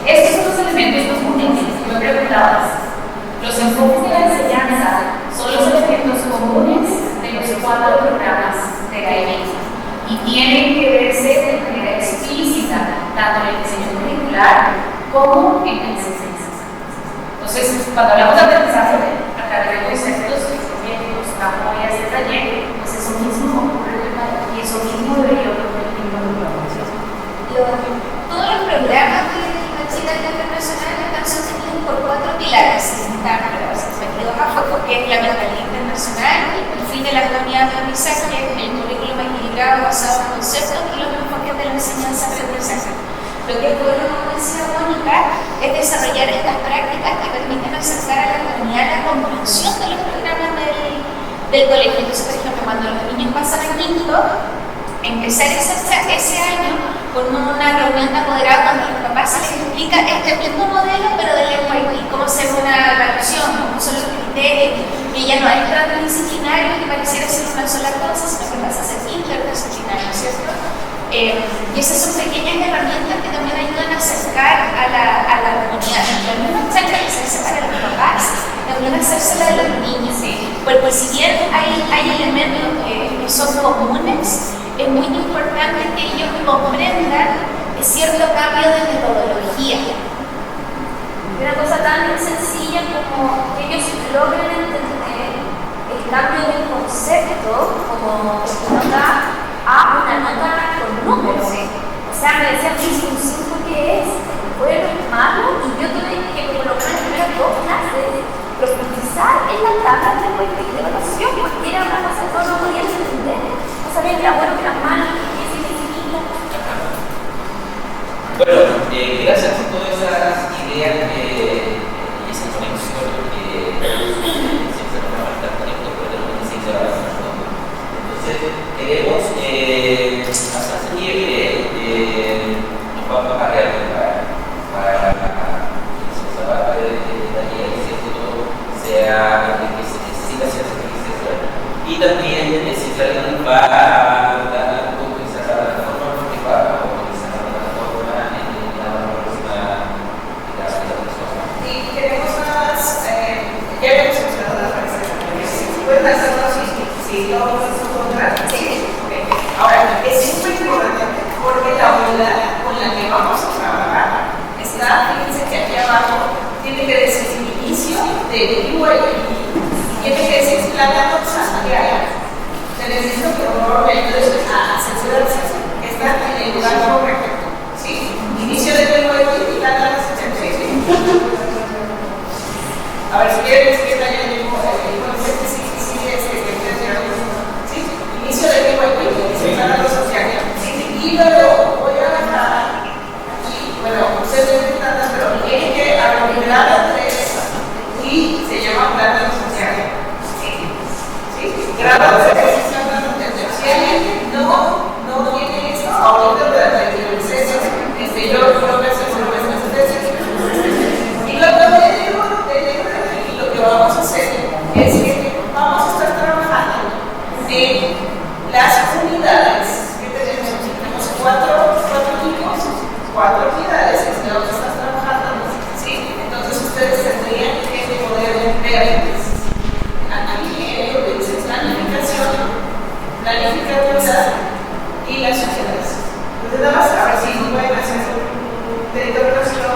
estos son los elementos comunes que me preguntabas. Los enfoques de la enseñanza son los elementos comunes de los 4 programas de la EBIT y tienen que verse de manera explícita tanto en el diseño curricular como en las enseñanzas. Entonces, cuando hablamos de aprendizaje a través de conceptos, proyectos, memorias de taller, pues eso mismo ocurre y eso mismo debería ocurrir en la programación.
Todos los programas de Chile Internacional están sostenidos por 4 pilares. Están los objetivos AFOC, que es la mentalidad internacional, el fin de la unidad de aprendizaje, el currículum equilibrado basado en conceptos y los enfoques de la enseñanza de aprendizaje. Lo que el gobierno, como decía Mónica, es desarrollar estas prácticas que permiten acercar a la comunidad la comprensión de los programas del colegio. Entonces, por ejemplo, cuando los niños pasan a quinto, empezar ese año con una reunión de apoderados donde los papás se les explica este mismo modelo, pero del lenguaje, cómo hacer una evaluación, cómo son los criterios, que ya no es tan disciplinario que pareciera ser una sola cosa, sino que pasa a ser interdisciplinario, ¿cierto? Y esas son pequeñas herramientas que también ayudan a acercar a la comunidad. La misma charla que se hace para los papás, también hacérsela a los niños. Porque si bien hay elementos que son comunes, es muy importante que ellos comprendan cierto cambio de metodología.
Una cosa tan sencilla como que ellos logren entender el cambio del concepto como nota a una nota con números. O sea, me decía, un 5 que es, voy a retomarlo y yo tuve que colocar en las primeras 2 clases, profundizar en la tabla de evaluación, porque era una cosa que no podía entender. No sabía que era bueno, que era malo, que significa.
Bueno, gracias por todas esas ideas y esa conexión que siempre nos va a faltar con esto, pero tenemos que seguir avanzando. Entonces, queremos hacer no para esa parte de la guía que sea que se necesita cierta experiencia. Y también si alguien va a utilizar la plataforma, que va a utilizar la plataforma en la próxima
y queremos nada más, ya hemos mencionado las parecelas, si pueden hacerlo, si no vamos a encontrar, sí. Ahora, es súper importante porque la unidad con la que vamos a trabajar está, fíjense que aquí abajo tiene que decir inicio de UIP, tiene que decir la data diaria. Se necesita que por favor me ayudes a censurar que está en el lugar correcto. ¿Sí? Inicio de UIP y la data. A ver, si quieren escribir ahí el mismo concepto, sí, inicio de UIP, la data social. Y luego voy a dejar aquí, bueno, ustedes ven tantas, pero tienen que aglomerar tres y se llama plata social. ¿Sí? Grado de ejercicio si alguien no tiene esto, ahorita durante el proceso, yo creo que se lo y lo que vamos a hacer es que vamos a estar trabajando en las unidades que tenemos cuatro equipos, 4 unidades en las que estás trabajando, ¿sí? Entonces ustedes tendrían que poder ver aquí lo que dice planificación y las sociedades. Entonces nada más, a ver si pueden hacer un territorio nacional,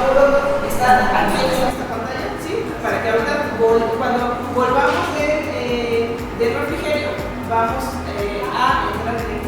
está aquí en esta pantalla, ¿sí? Para que ahorita cuando volvamos del refrigerio vamos a entrar en